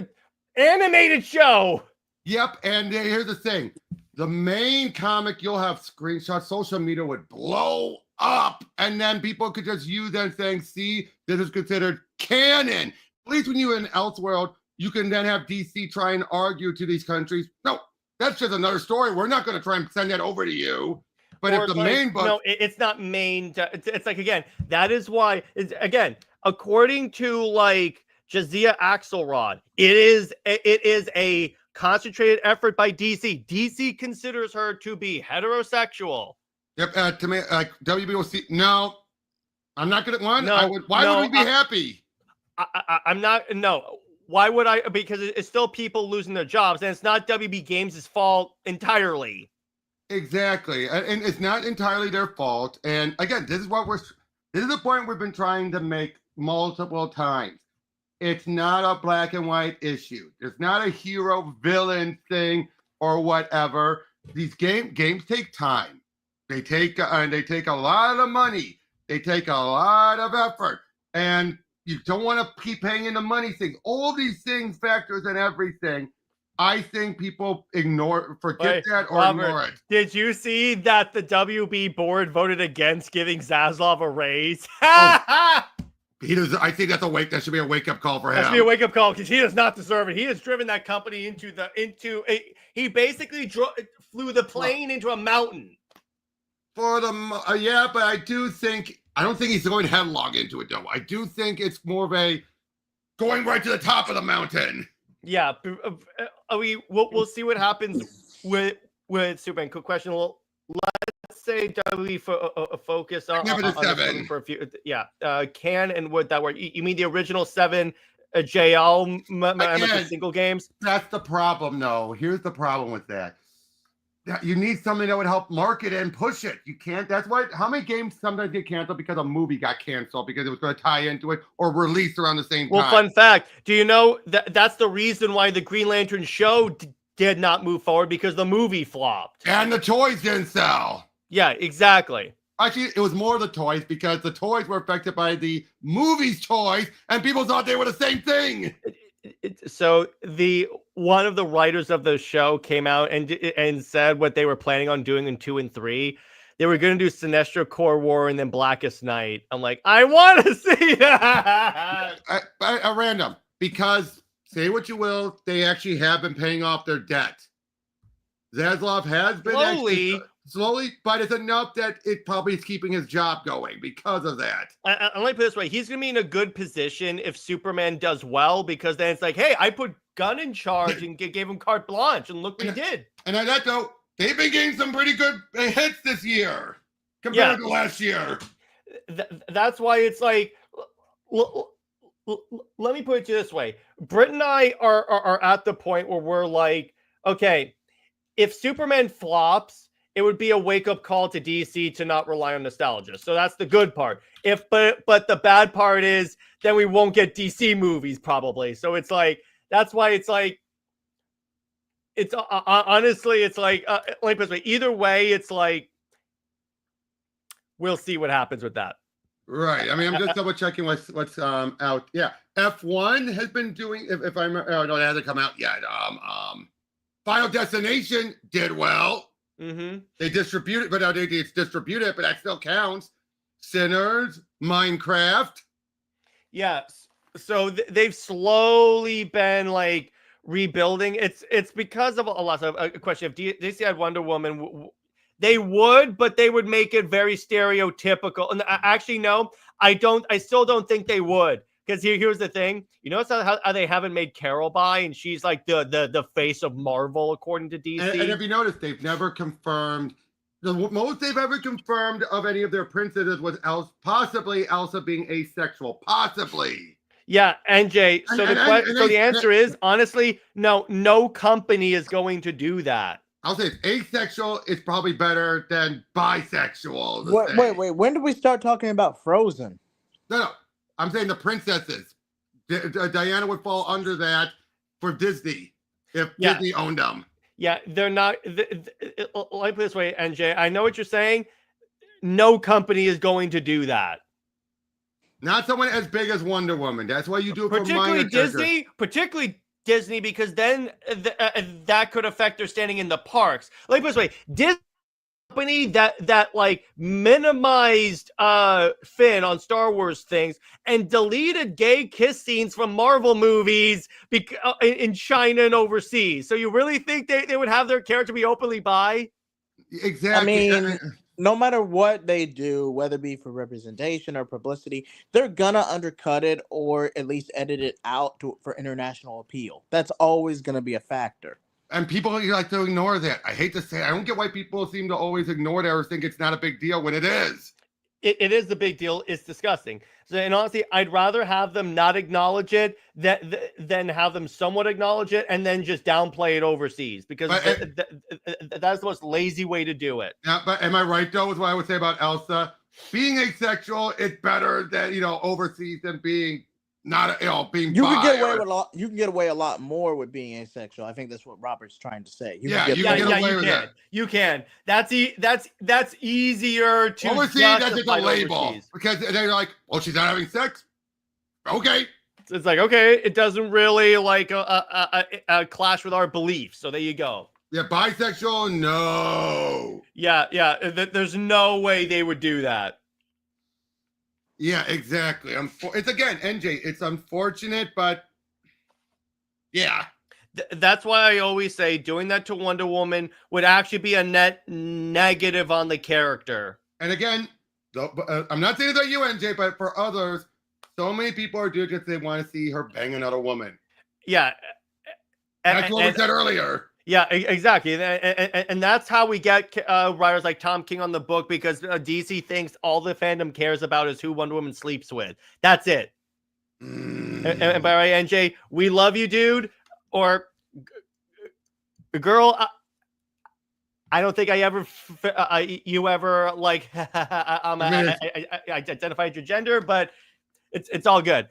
animated show. Yep, and here's the thing: the main comic, you'll have screenshots. Social media would blow up, and then people could just use them saying, "See, this is considered canon." At least when you're in Elseworld, you can then have DC try and argue to these countries. No, that's just another story. We're not going to try and send that over to you. But Or if the like, main book, no, it's not main. It's like, again, that is why. Again, according to like JJheat Axelrod, it is a concentrated effort by DC. DC considers her to be heterosexual. yep, to me, like WB will see. No, I'm not going to. One, No, I would. Why no, would we be happy? I'm not. No. Why would I? Because it's still people losing their jobs, and it's not WB Games' fault entirely. Exactly, and it's not entirely their fault. And again, this is the point we've been trying to make multiple times. It's not a black and white issue. It's not a hero villain thing or whatever. These games take time. They take a lot of money. They take a lot of effort, and you don't want to keep paying in the money things. All these things factors in everything. I think people forget that or Robert, ignore it. Did you see that the WB board voted against giving Zaslav a raise? He does. I think that should be a wake up call for him. That should be a wake up call, because he does not deserve it. He has driven that company he basically flew the plane into a mountain. But I don't think he's going headlong into it though. I do think it's more of a going right to the top of the mountain. Yeah, we'll see what happens with Superman. Quick question. Well, let's say we focus on the 7 for a few. Yeah, can and would that work? You mean the original 7 JL single games? That's the problem. No, here's the problem with that. You need something that would help market it and push it. You can't. That's why. How many games sometimes get canceled because a movie got canceled because it was going to tie into it or released around the same time? Well, fun fact. Do you know that's the reason why the Green Lantern show did not move forward, because the movie flopped and the toys didn't sell. Yeah, exactly. Actually, it was more the toys, because the toys were affected by the movie's toys, and people thought they were the same thing. So one of the writers of the show came out and said what they were planning on doing in 2 and 3. They were going to do Sinestro Corps War and then Blackest Night. I'm like, I want to see that. A random, because say what you will, they actually have been paying off their debt. Zaslav has been slowly, but it's enough that it probably is keeping his job going because of that. Let me put it this way. He's going to be in a good position if Superman does well, because then it's like, hey, I put Gunn in charge and gave him carte blanche, and look what he did. And on that though, they've been getting some pretty good hits this year compared to last year. That's why it's like, let me put it this way. Britt and I are at the point where we're like, okay, if Superman flops, it would be a wake-up call to DC to not rely on nostalgia. So that's the good part. But the bad part is then we won't get DC movies probably. So it's like, that's why it's like, it's honestly, it's like, let me put it this way. Either way, it's like, we'll see what happens with that. Right. I mean, I'm just double checking what's out. Yeah. F1 has been doing, if I'm, oh no, it hasn't come out yet. Final Destination did well. Mm-hmm. They distributed, but it's distributed, but that still counts. Sinners, Minecraft. Yeah. So they've slowly been like rebuilding. It's because of a lot of a question. If DC had Wonder Woman, they would, but they would make it very stereotypical. And actually, no, I still don't think they would. Because here's the thing, you notice how they haven't made Carol by, and she's like the face of Marvel according to DC. And if you notice, they've never confirmed. The most they've ever confirmed of any of their princesses was possibly Elsa being asexual, possibly. Yeah, NJ. So the answer is honestly, no company is going to do that. I'll say it's asexual is probably better than bisexual. Wait. When did we start talking about Frozen? No. I'm saying the princesses. Diana would fall under that for Disney if Disney owned them. Yeah, they're not. Let me put it this way, NJ. I know what you're saying. No company is going to do that. Not someone as big as Wonder Woman. That's why you do it for minor Disney. Particularly Disney, because then that could affect their standing in the parks. Let me put it this way: Disney company that like minimized Finn on Star Wars things and deleted gay kiss scenes from Marvel movies in China and overseas. So you really think they would have their character be openly bi? Exactly. I mean, no matter what they do, whether it be for representation or publicity, they're gonna undercut it or at least edit it out for international appeal. That's always gonna be a factor. And people like to ignore that. I hate to say it. I don't get why people seem to always ignore it or think it's not a big deal when it is. It is the big deal. It's disgusting. So, and honestly, I'd rather have them not acknowledge it than have them somewhat acknowledge it and then just downplay it overseas, because that's the most lazy way to do it. Yeah, but am I right though? Is what I would say about Elsa. Being asexual is better than overseas than being not being. You can get away with a lot. You can get away a lot more with being asexual. I think that's what Robert's trying to say. You can get away with that. You can. That's easier to overseas. That's just a label overseas. Because they're like, well, she's not having sex. Okay. It's like, okay, it doesn't really like a clash with our beliefs. So there you go. Yeah, bisexual, no. Yeah. There's no way they would do that. Yeah, exactly. It's again, NJ. It's unfortunate, but yeah. That's why I always say doing that to Wonder Woman would actually be a net negative on the character. And again, I'm not saying about you, NJ, but for others, so many people are doing it because they want to see her bang another woman. Yeah, that's what we said earlier. Yeah, exactly. And that's how we get writers like Tom King on the book, because DC thinks all the fandom cares about is who Wonder Woman sleeps with. That's it. And by the way, NJ, we love you, dude. Or girl, I don't think you ever like identified your gender, but it's all good.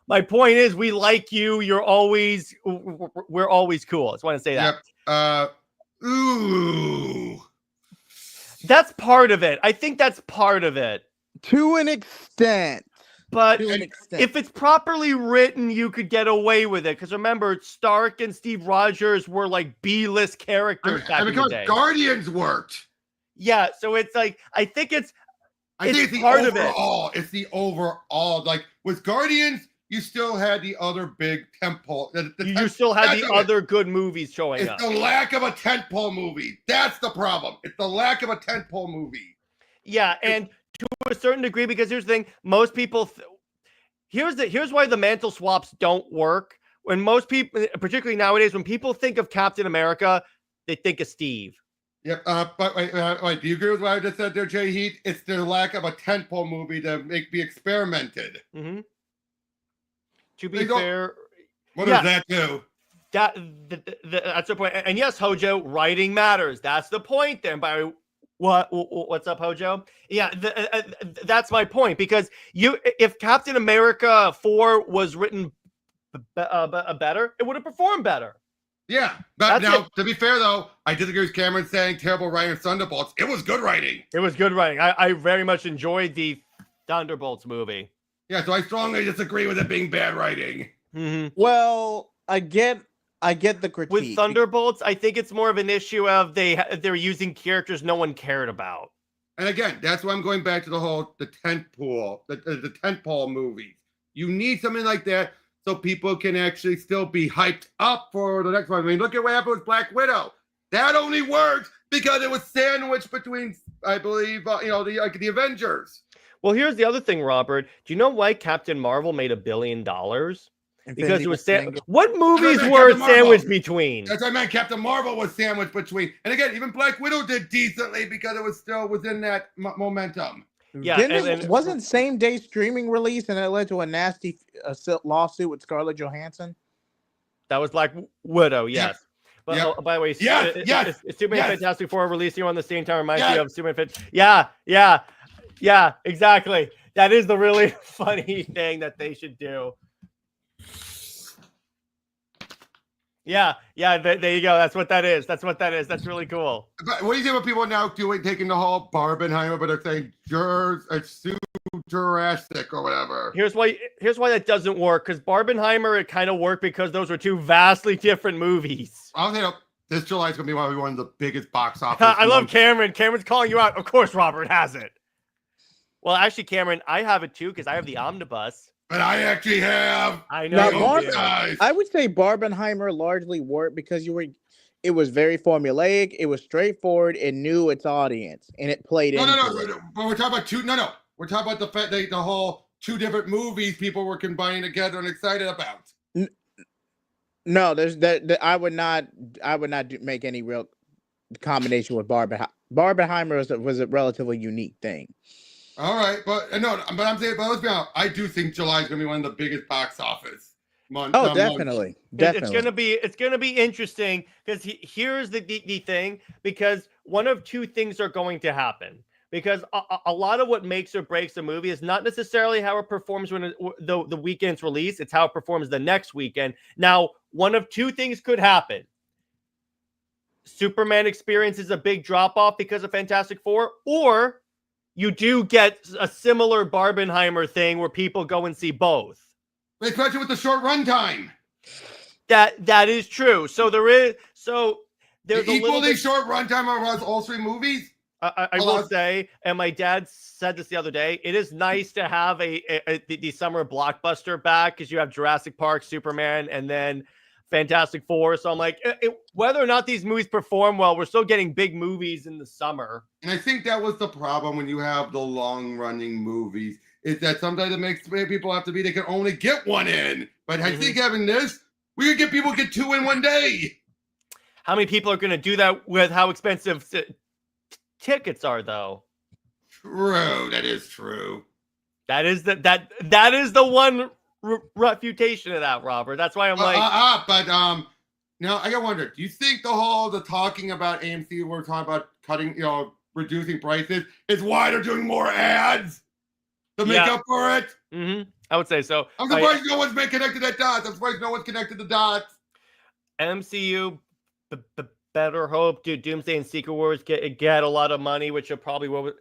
My point is, we like you. We're always cool. I just want to say that. Yep. Ooh. That's part of it. I think that's part of it. To an extent. But if it's properly written, you could get away with it. Because remember, Stark and Steve Rogers were like B-list characters back in the day. Guardians worked. Yeah, so it's like, I think it's the part overall. Of it. It's the overall. Like with Guardians, you still had the other big tentpole. You still had the other good movies showing up. It's the lack of a tentpole movie. That's the problem. It's the lack of a tentpole movie. Yeah, and to a certain degree, because here's the thing: most people. Here's why the mantle swaps don't work. When most people, particularly nowadays, when people think of Captain America, they think of Steve. Yep. But wait, do you agree with what I just said there, JJheat? It's the lack of a tentpole movie to be experimented. Mm-hmm. To be fair, what does that do? That's the point. And yes, Hojo, writing matters. That's the point. Then, by what's up, Hojo? Yeah, that's my point. Because if Captain America 4 was written better, it would have performed better. Yeah, but to be fair though, I disagree with Cameron saying terrible writing of Thunderbolts. It was good writing. It was good writing. I very much enjoyed the Thunderbolts movie. Yeah, so I strongly disagree with it being bad writing. Mm-hmm. Well, I get the critique. With Thunderbolts, I think it's more of an issue of they're using characters no one cared about. And again, that's why I'm going back to the tentpole, the tentpole movies. You need something like that so people can actually still be hyped up for the next one. I mean, look at what happened with Black Widow. That only worked because it was sandwiched between, I believe, the Avengers. Well, here's the other thing, Robert. Do you know why Captain Marvel made $1 billion? Because it was what movies were sandwiched between? That's what I meant. Captain Marvel was sandwiched between. And again, even Black Widow did decently because it was still within that momentum. Yeah, wasn't same day streaming release, and it led to a nasty lawsuit with Scarlett Johansson. That was Black Widow, yes. But Yep. by the way, Yes. Superman Yes. Fantastic Four releasing around the same time reminds Yes. me of Superman. Yeah, exactly. That is the really funny thing that they should do. Yeah, there you go. That's what that is. That's really cool. But what do you think about people now taking the whole Barbenheimer, but they're saying it's too Jurassic or whatever? Here's why that doesn't work, because Barbenheimer, it kind of worked because those were two vastly different movies. I'll say this July is going to be one of the biggest box office. I love Cameron. Cameron's calling you out. Of course, Robert has it. Well, actually, Cameron, I have it too because I have the omnibus. But I actually have. I know. I would say Barbenheimer largely worked because it was very formulaic, it was straightforward, it knew its audience, and it played into it. But we're talking about two. No, we're talking about the fact that the whole two different movies people were combining together and excited about. No, there's that. I would not make any real combination with Barbenheimer. Barbenheimer was a relatively unique thing. All right, but I'm saying, but let's be honest. I do think July is going to be one of the biggest box office months. Oh, definitely. It's gonna be interesting because here's the thing, because one of two things are going to happen. Because a lot of what makes or breaks a movie is not necessarily how it performs when the weekend's release. It's how it performs the next weekend. Now, one of two things could happen. Superman experiences a big drop off because of Fantastic Four, or you do get a similar Barbenheimer thing where people go and see both. Especially with the short runtime. That is true. So there's the equally short runtime across all three movies. I will say, and my dad said this the other day, it is nice to have the summer blockbuster back because you have Jurassic Park, Superman, and then Fantastic Four. So I'm like, whether or not these movies perform well, we're still getting big movies in the summer. And I think that was the problem when you have the long-running movies, is that sometimes it makes people have to be, they can only get one in. But I think having this, we could get people get two in one day. How many people are going to do that with how expensive tickets are, though? True, that is true. That is the one refutation of that, Robert. That's why I'm but now I gotta wonder, do you think the talking about AMC, we're talking about cutting, reducing prices, is why they're doing more ads to make up for it? Mm-hmm. I would say so. I'm surprised no one's been connected to dots. I'm surprised no one's connected the dots. MCU, better hope, dude. Doomsday and Secret Wars get a lot of money, which are probably what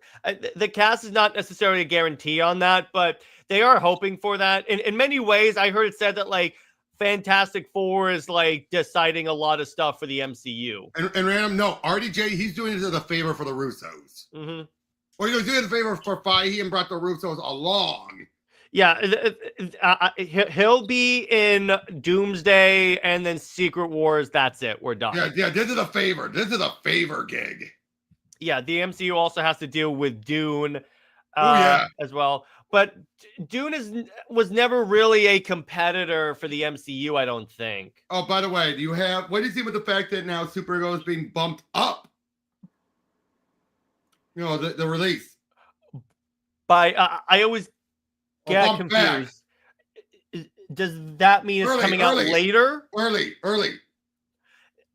the cast is not necessarily a guarantee on that, but they are hoping for that. In many ways, I heard it said that like Fantastic Four is like deciding a lot of stuff for the MCU. And random, no, RDJ, he's doing it as a favor for the Russos. Mm-hmm. Or he was doing it as a favor for Feige and brought the Russos along. Yeah, he'll be in Doomsday and then Secret Wars. That's it. We're done. Yeah. This is a favor. This is a favor gig. Yeah, the MCU also has to deal with Dune as well. But Dune was never really a competitor for the MCU, I don't think. Oh, by the way, what do you see with the fact that now Supergirl is being bumped up? The release. I always get confused. Does that mean it's coming out later? Early.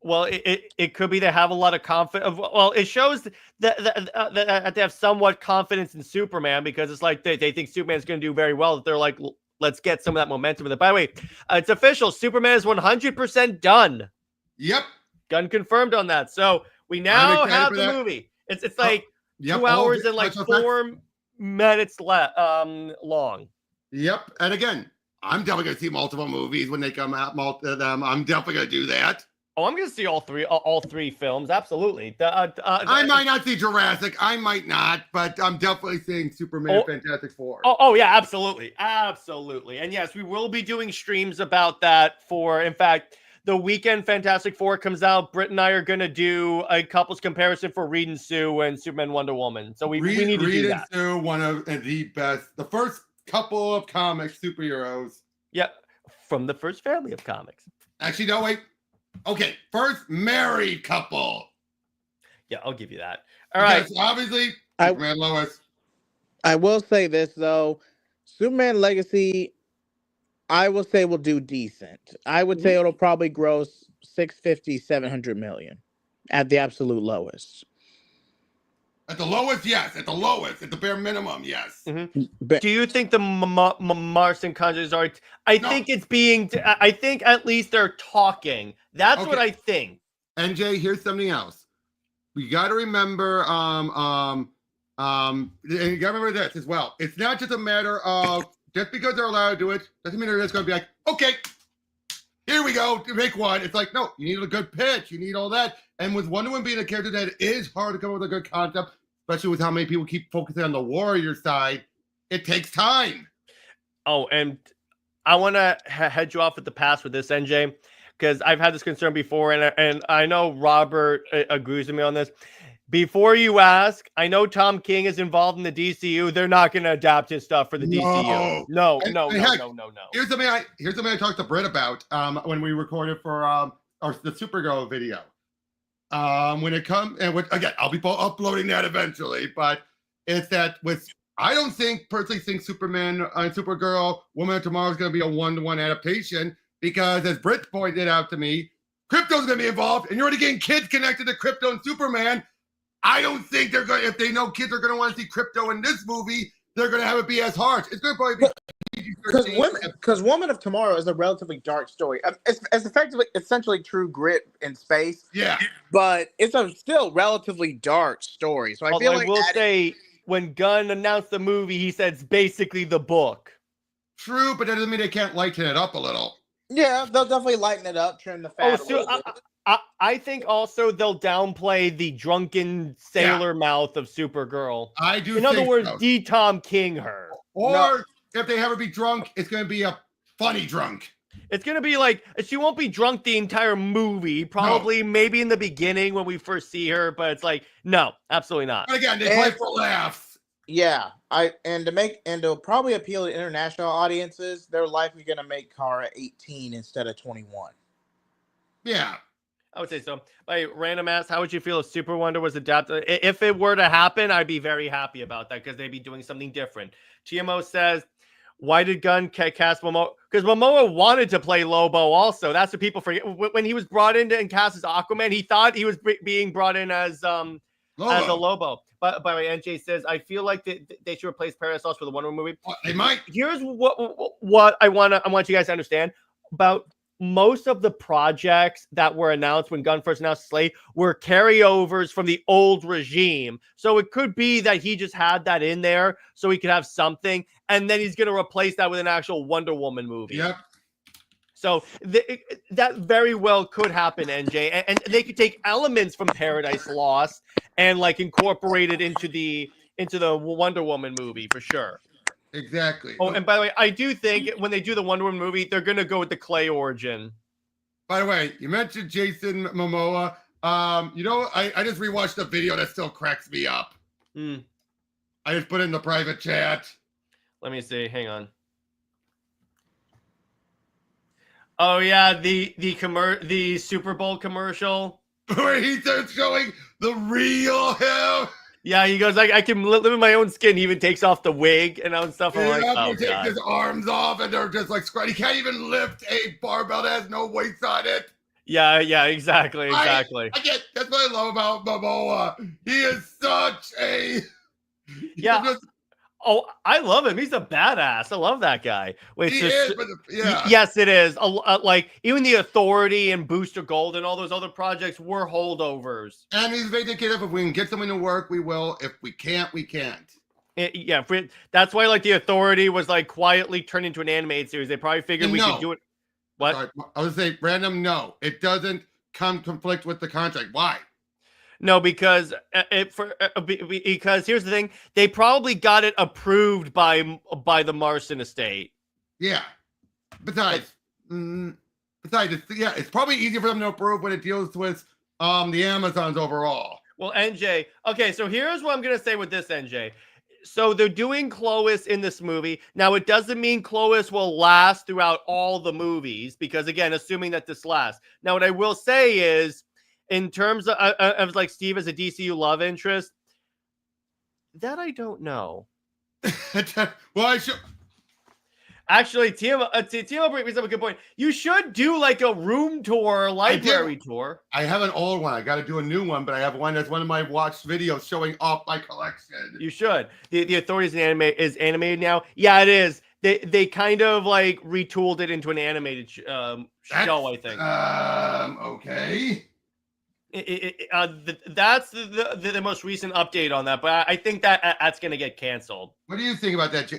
Well, it could be they have a lot of confidence. Well, it shows that they have somewhat confidence in Superman, because it's like they think Superman's going to do very well. They're like, let's get some of that momentum. By the way, it's official. Superman is 100% done. Yep. Gun confirmed on that. So we now have the movie. It's like 2 hours and like 4 minutes long. Yep. And again, I'm definitely going to see multiple movies when they come out. I'm definitely going to do that. Oh, I'm going to see all three films. Absolutely. I might not see Jurassic. I might not, but I'm definitely seeing Superman Fantastic Four. Oh, yeah, absolutely. Absolutely. And yes, we will be doing streams about that in fact, the weekend Fantastic Four comes out. Britt and I are going to do a couples comparison for Reed and Sue and Superman Wonder Woman. So we need to do that. Reed and Sue, one of the best, the first couple of comics superheroes. Yeah, from the first family of comics. Actually, no, wait. Okay, first married couple. Yeah, I'll give you that. All right. Obviously, Superman Lois. I will say this, though. Superman Legacy I will say will do decent. I would say it'll probably gross 650, 700 million at the absolute lowest. At the lowest, yes. At the lowest, at the bare minimum, yes. But Do you think the Marston Conjures are? I No. think it's being. I think at least they're talking. That's what Okay. I think. NJ, here's something else. We got to remember, and you got to remember this as well. It's not just a matter of just because they're allowed to do it doesn't mean they're just going to be like, okay, here we go to make one. It's like, no, you need a good pitch, you need all that. And with Wonder Woman being a character that is hard to come up with a good concept, especially with how many people keep focusing on the warrior side, it takes time. Oh, and I want to head you off at the pass with this, NJ, because I've had this concern before, and I know Robert agrees with me on this. Before you ask, I know Tom King is involved in the DCU. They're not going to adapt his stuff for the DCU. No. Here's something I talked to Britt about when we recorded for the Supergirl video. When it comes, and again, I'll be uploading that eventually, but it's that I don't personally think Superman and Supergirl, Woman of Tomorrow is going to be a 1-to-1 adaptation because, as Britt pointed out to me, crypto's going to be involved, and you're already getting kids connected to Crypto and Superman. I don't think they're going to, if they know kids are going to want to see Crypto in this movie, they're going to have it be as harsh. It's going to probably be because Woman of Tomorrow is a relatively dark story. It's effectively, essentially True Grit in space. Yeah, but it's a still relatively dark story. So I feel like I will say when Gunn announced the movie, he said it's basically the book. True, but that doesn't mean they can't lighten it up a little. Yeah, they'll definitely lighten it up, trim the fat. I think also they'll downplay the drunken sailor mouth of Supergirl. I do. In other words, Tom King her. Or if they have her be drunk, it's going to be a funny drunk. It's going to be like, she won't be drunk the entire movie. Probably, maybe in the beginning when we first see her, but it's like, no, absolutely not. But again, they play for laughs. Yeah, to probably appeal to international audiences, they're likely going to make Kara 18 instead of 21. Yeah. I would say so. By random ask, how would you feel if Super Wonder was adapted? If it were to happen, I'd be very happy about that because they'd be doing something different. TMO says, why did Gunn cast Momoa? Because Momoa wanted to play Lobo also. That's what people forget. When he was brought in and cast as Aquaman, he thought he was being brought in as a Lobo. But by the way, NJ says, I feel like they should replace Paradise Lost with a Wonder Woman movie. They might. Here's what I want you guys to understand about most of the projects that were announced when Gunn first announced Slate were carryovers from the old regime. So it could be that he just had that in there so he could have something, and then he's going to replace that with an actual Wonder Woman movie. Yep. So that very well could happen, NJ, and they could take elements from Paradise Lost and like incorporate it into the Wonder Woman movie for sure. Exactly. Oh, and by the way, I do think when they do the Wonder Woman movie, they're going to go with the Clay origin. By the way, you mentioned Jason Momoa. I just rewatched a video that still cracks me up. I just put it in the private chat. Let me see. Hang on. Oh yeah, the Super Bowl commercial where he starts showing the real him. Yeah, he goes, I can live in my own skin. He even takes off the wig and all stuff. I'm like, oh, he takes his arms off and they're just like scrawny. He can't even lift a barbell that has no weights on it. Yeah, exactly. That's what I love about Momoa. He is such a... Oh, I love him. He's a badass. I love that guy. Yeah. Yes, it is. Like, even the Authority and Booster Gold and all those other projects were holdovers. And he's very dedicated. If we can get something to work, we will. If we can't, we can't. That's why, like, the Authority was, like, quietly turned into an animated series. They probably figured we could do it. What? Sorry, I would say, random, no. It doesn't conflict with the contract. Why? No, because here's the thing: they probably got it approved by the Marston estate. Yeah. Besides, it's probably easier for them to approve when it deals with the Amazons overall. Well, NJ, okay, so here's what I'm gonna say with this, NJ. So they're doing Chloe in this movie. Now, it doesn't mean Chloe will last throughout all the movies, because again, assuming that this lasts. Now, what I will say is, in terms of like Steve as a DCU love interest, that I don't know. Well, Actually, Timo brings up a good point. You should do like a room tour, library tour. I have an old one. I got to do a new one, but I have one that's one of my watched videos showing off my collection. You should. The Authority is animated now. Yeah, it is. They kind of like retooled it into an animated show, I think. Okay. That's the most recent update on that, but I think that's going to get canceled. What do you think about that?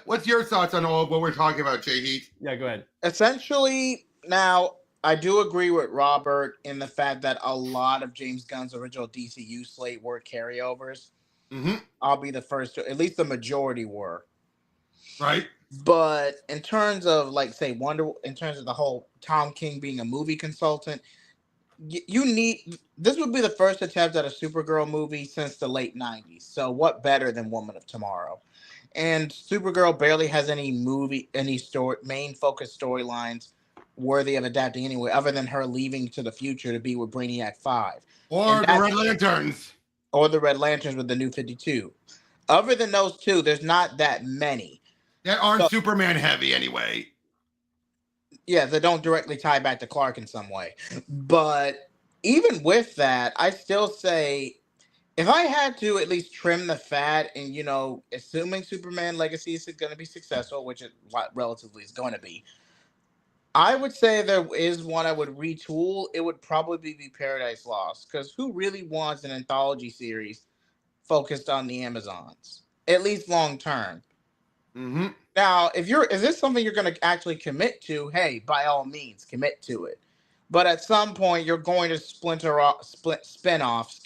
What's your thoughts on all what we're talking about, JJheat? Yeah, go ahead. Essentially, now I do agree with Robert in the fact that a lot of James Gunn's original DCU slate were carryovers. Mm-hmm. I'll be the first to, at least the majority were. Right. But in terms of like say in terms of the whole Tom King being a movie consultant, you need this would be the first attempt at a Supergirl movie since the late 90s. So what better than Woman of Tomorrow? And Supergirl barely has any main focus storylines worthy of adapting anyway, other than her leaving to the future to be with Brainiac 5. Or the Red Lanterns. Or the Red Lanterns with the New 52. Other than those two, there's not that many. That aren't Superman heavy anyway. Yeah, they don't directly tie back to Clark in some way. But even with that, I still say if I had to at least trim the fat and, assuming Superman Legacy is going to be successful, which it relatively is going to be, I would say there is one I would retool. It would probably be Paradise Lost, because who really wants an anthology series focused on the Amazons, at least long term? Mm-hmm. Now, if this something you're going to actually commit to, hey, by all means, commit to it. But at some point, you're going to spin off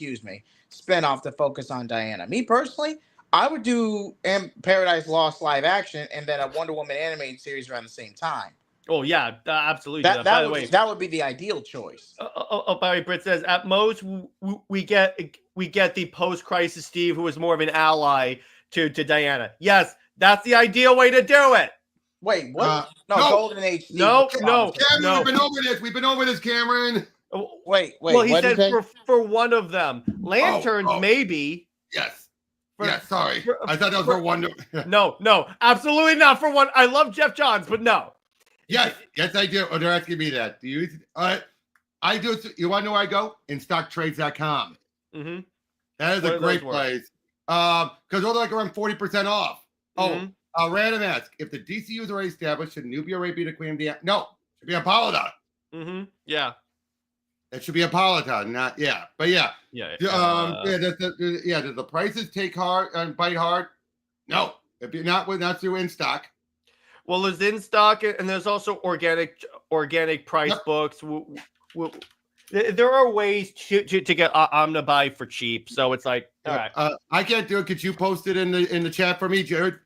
to focus on Diana. Me personally, I would do Paradise Lost live action and then a Wonder Woman animated series around the same time. Oh yeah, absolutely. That would be the ideal choice. Barry Britt says at most we get the post-crisis Steve, who is more of an ally to Diana. Yes. That's the ideal way to do it. Wait, what? No, Golden Age. Steve. No. Cameron, we've been over this. We've been over this, Cameron. Wait. Well, he said for one of them. Lanterns, maybe. Yes. Sorry. I thought that was for one. No, absolutely not for one. I love Jeff Johns, but no. Yes, I do. Oh, they're asking me that. Do you? I do. You want to know where I go? InStockTrades.com. Mm-hmm. That is a great place. Because they're like around 40% off. Oh, random ask. If the DCU is already established, should Nubia Ray be the queen of the... No, it should be Apollodown. Mm-hmm. Yeah. It should be Apollodown, not... Yeah. But yeah. Yeah. Does the prices take hard and bite hard? No. If you're not through in stock. Well, there's in stock, and there's also organic price books. There are ways to get Omnibuy for cheap, so it's like, all right. I can't do it. Could you post it in the chat for me, Jared?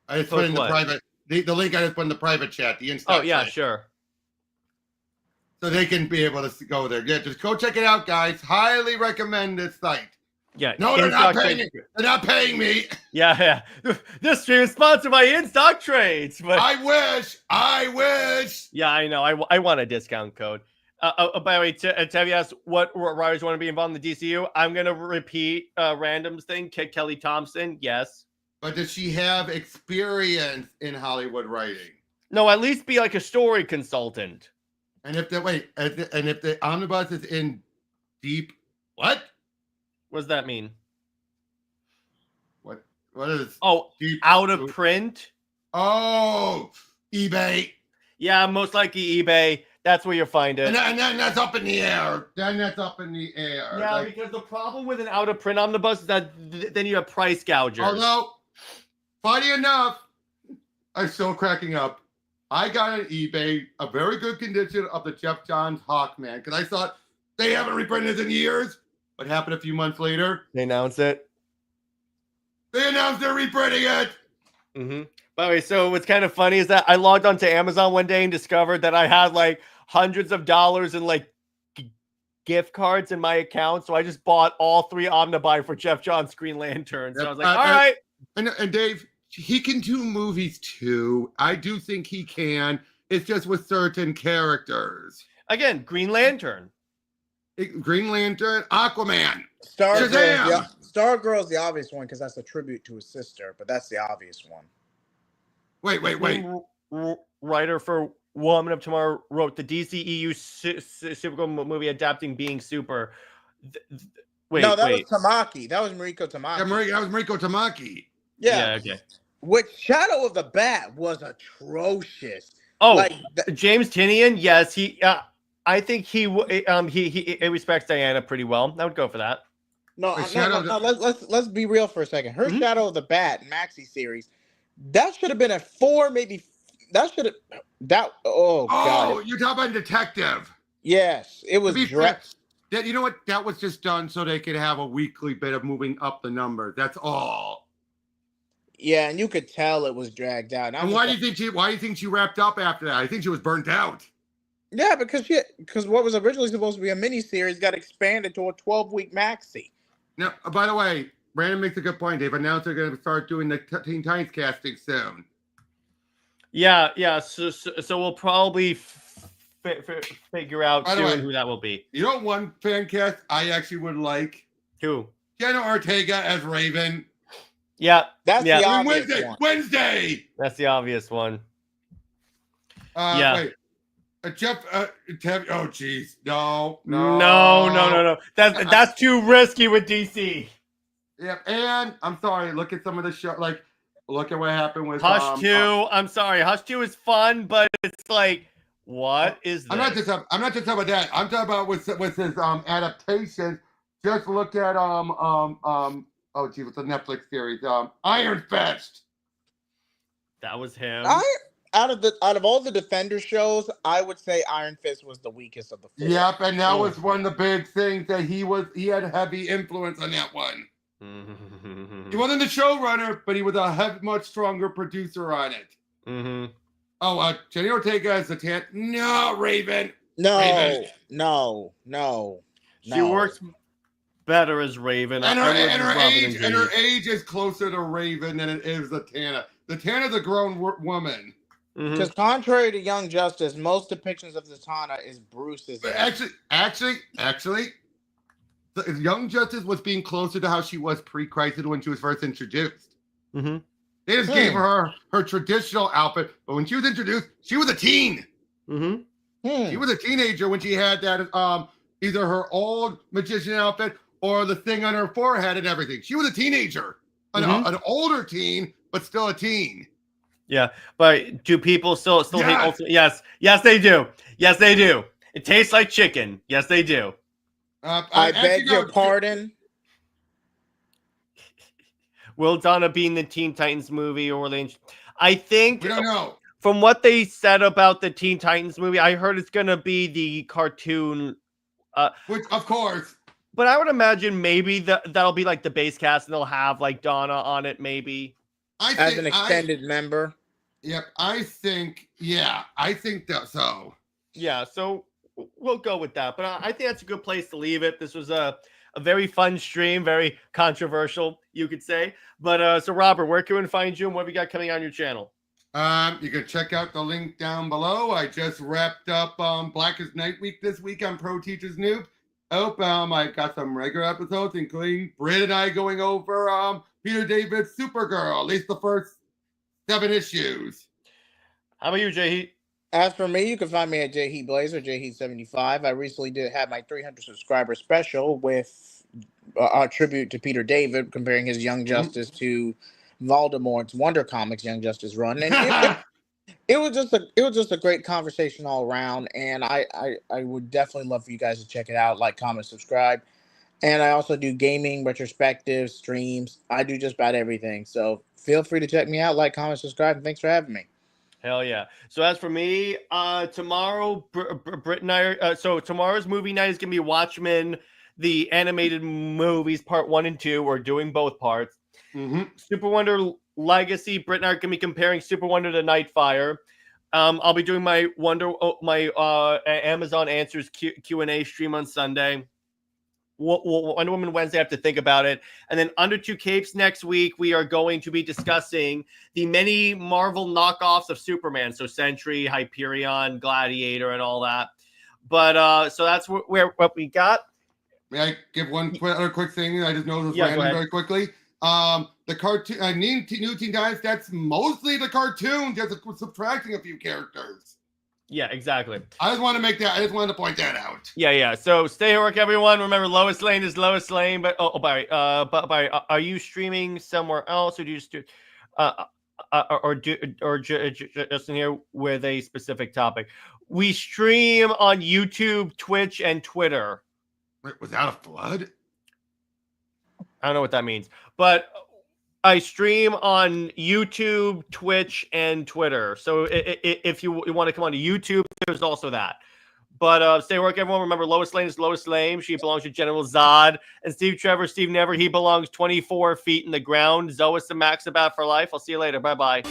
I just put in the private the link. I just put in the private chat. The Insta. Oh yeah, sure. So they can be able to go there. Yeah, just go check it out, guys. Highly recommend this site. Yeah. No, they're not paying me. They're not paying me. Yeah. This stream is sponsored by In Stock Trades. But I wish. Yeah, I know. I want a discount code. By the way, Tevi asked what writers want to be involved in the DCU. I'm going to repeat Random's thing. Kelly Thompson, yes. But does she have experience in Hollywood writing? No, at least be like a story consultant. And if the omnibus is in deep, what? What does that mean? What is? Oh, deep, out of print? Oh, eBay. Yeah, most likely eBay. That's where you'll find it. And then that's up in the air. Yeah, because the problem with an out of print omnibus is that then you have price gougers. Although, funny enough, I'm still cracking up. I got on eBay a very good condition of the Jeff Johns Hawkman because I thought they haven't reprinted it in years. What happened a few months later? They announced it. They announced they're reprinting it. Mm-hmm. By the way, so what's kind of funny is that I logged onto Amazon one day and discovered that I had like hundreds of dollars in like gift cards in my account. So I just bought all 3 Omnibuy for Jeff Johns Green Lantern. So I was like, all right. And Dave, he can do movies too. I do think he can. It's just with certain characters. Again, Green Lantern. Aquaman. Stargirl's the obvious one because that's a tribute to his sister, but that's the obvious one. Writer for Woman of Tomorrow wrote the DCEU Supergirl movie adapting Being Super. Wait, No, that was Tamaki. That was Mariko Tamaki. Yeah, that was Mariko Tamaki. Yeah. Okay. Which Shadow of the Bat was atrocious. Oh, like James Tinian, yes, I think he respects Diana pretty well. I would go for that. No. Let's be real for a second. Her Shadow of the Bat maxi series, that should have been a 4, maybe. That should have that. Oh God! You're talking about Detective. Yes, it was. That, you know what? That was just done so they could have a weekly bit of moving up the numbers. That's all. Yeah, and you could tell it was dragged out. And why do you think she wrapped up after that? I think she was burnt out. Yeah, because what was originally supposed to be a miniseries got expanded to a 12-week maxi. Now, by the way, Brandon makes a good point. They've announced they're going to start doing the Teen Titans casting soon. Yeah. So we'll probably figure out soon who that will be. You know, one fan cast I actually would like. Who? Jenna Ortega as Raven. Yeah, that's the obvious one. Wednesday. That's the obvious one. Wait. Jeff. Oh, jeez. No. That's too risky with DC. Yeah, and I'm sorry. Look at some of the show. Like, look at what happened with Hush 2. I'm sorry. Hush 2 is fun, but it's like, what is this? I'm not just talking about that. I'm talking about with his adaptations. Just look at oh gee, what's the Netflix series? Iron Fist. That was him. Out of all the Defender shows, I would say Iron Fist was the weakest of the 4. Yep, and that was one of the big things that he had heavy influence on that one. He wasn't the showrunner, but he was a much stronger producer on it. Mm-hmm. Oh, Jenny Ortega as the No, Raven. No. She works better as Raven. And her age is closer to Raven than it is the Tana. The Tana's a grown woman. Because contrary to Young Justice, most depictions of Zatanna is Bruce's. But actually, the Young Justice was being closer to how she was pre-Crisis when she was first introduced. Mm-hmm. They just gave her traditional outfit, but when she was introduced, she was a teen. Mm-hmm. She was a teenager when she had that either her old magician outfit or the thing on her forehead and everything. She was a teenager, an older teen, but still a teen. Yeah, but do people still hate Ultimate? Yes, they do. Yes, they do. It tastes like chicken. Yes, they do. I beg your pardon. Will Donna be in the Teen Titans movie or I think we don't know. From what they said about the Teen Titans movie, I heard it's gonna be the cartoon. Which, of course. But I would imagine maybe that'll be like the base cast, and they'll have like Donna on it, maybe as an extended member. Yep, I think that so. Yeah, so we'll go with that. But I think that's a good place to leave it. This was a very fun stream, very controversial, you could say. But so Robert, where can we find you and what have you got coming on your channel? You can check out the link down below. I just wrapped up Blackest Night Week this week on Pro Teachers Noob. I got some regular episodes, including Britt and I going over Peter David's Supergirl, at least the first 7 issues. How about you, JJheat? As for me, you can find me at JJheat Blaze or JJheat75. I recently did have my 300 subscriber special with a tribute to Peter David, comparing his Young Justice to Voldemort's Wonder Comics Young Justice run, and it was just a great conversation all around. And I would definitely love for you guys to check it out, like, comment, subscribe. And I also do gaming retrospectives, streams. I do just about everything. So feel free to check me out, like, comment, subscribe, and thanks for having me. Hell yeah. So as for me, tomorrow, Britt and I so tomorrow's movie night is going to be Watchmen, the animated movies, part 1 and 2. We're doing both parts. Mm-hmm. Super Wonder Legacy, Britt and I are going to be comparing Super Wonder to Nightfire. I'll be doing my Amazon Answers Q&A stream on Sunday. Wonder Woman Wednesday, I have to think about it. And then Under Two Capes next week, we are going to be discussing the many Marvel knockoffs of Superman. So Sentry, Hyperion, Gladiator, and all that. But so that's what we got. May I give one other quick thing? I just noticed Yeah, random very quickly. The cartoon, New Teen Titans, that's mostly the cartoon, just subtracting a few characters. Yeah, exactly. I just want to make that. I just wanted to point that out. Yeah. So stay at work, everyone. Remember, Lois Lane is Lois Lane. But Barry, are you streaming somewhere else, or do you just do, just in here with a specific topic? We stream on YouTube, Twitch, and Twitter. Wait, was that a flood? I don't know what that means, but I stream on YouTube, Twitch, and Twitter. So if you want to come on to YouTube, there's also that. But stay work, everyone. Remember, Lois Lane is Lois Lane. She belongs to General Zod. And Steve Trevor, Steve Never, he belongs 24 feet in the ground. Zois and Max about for life. I'll see you later. Bye-bye.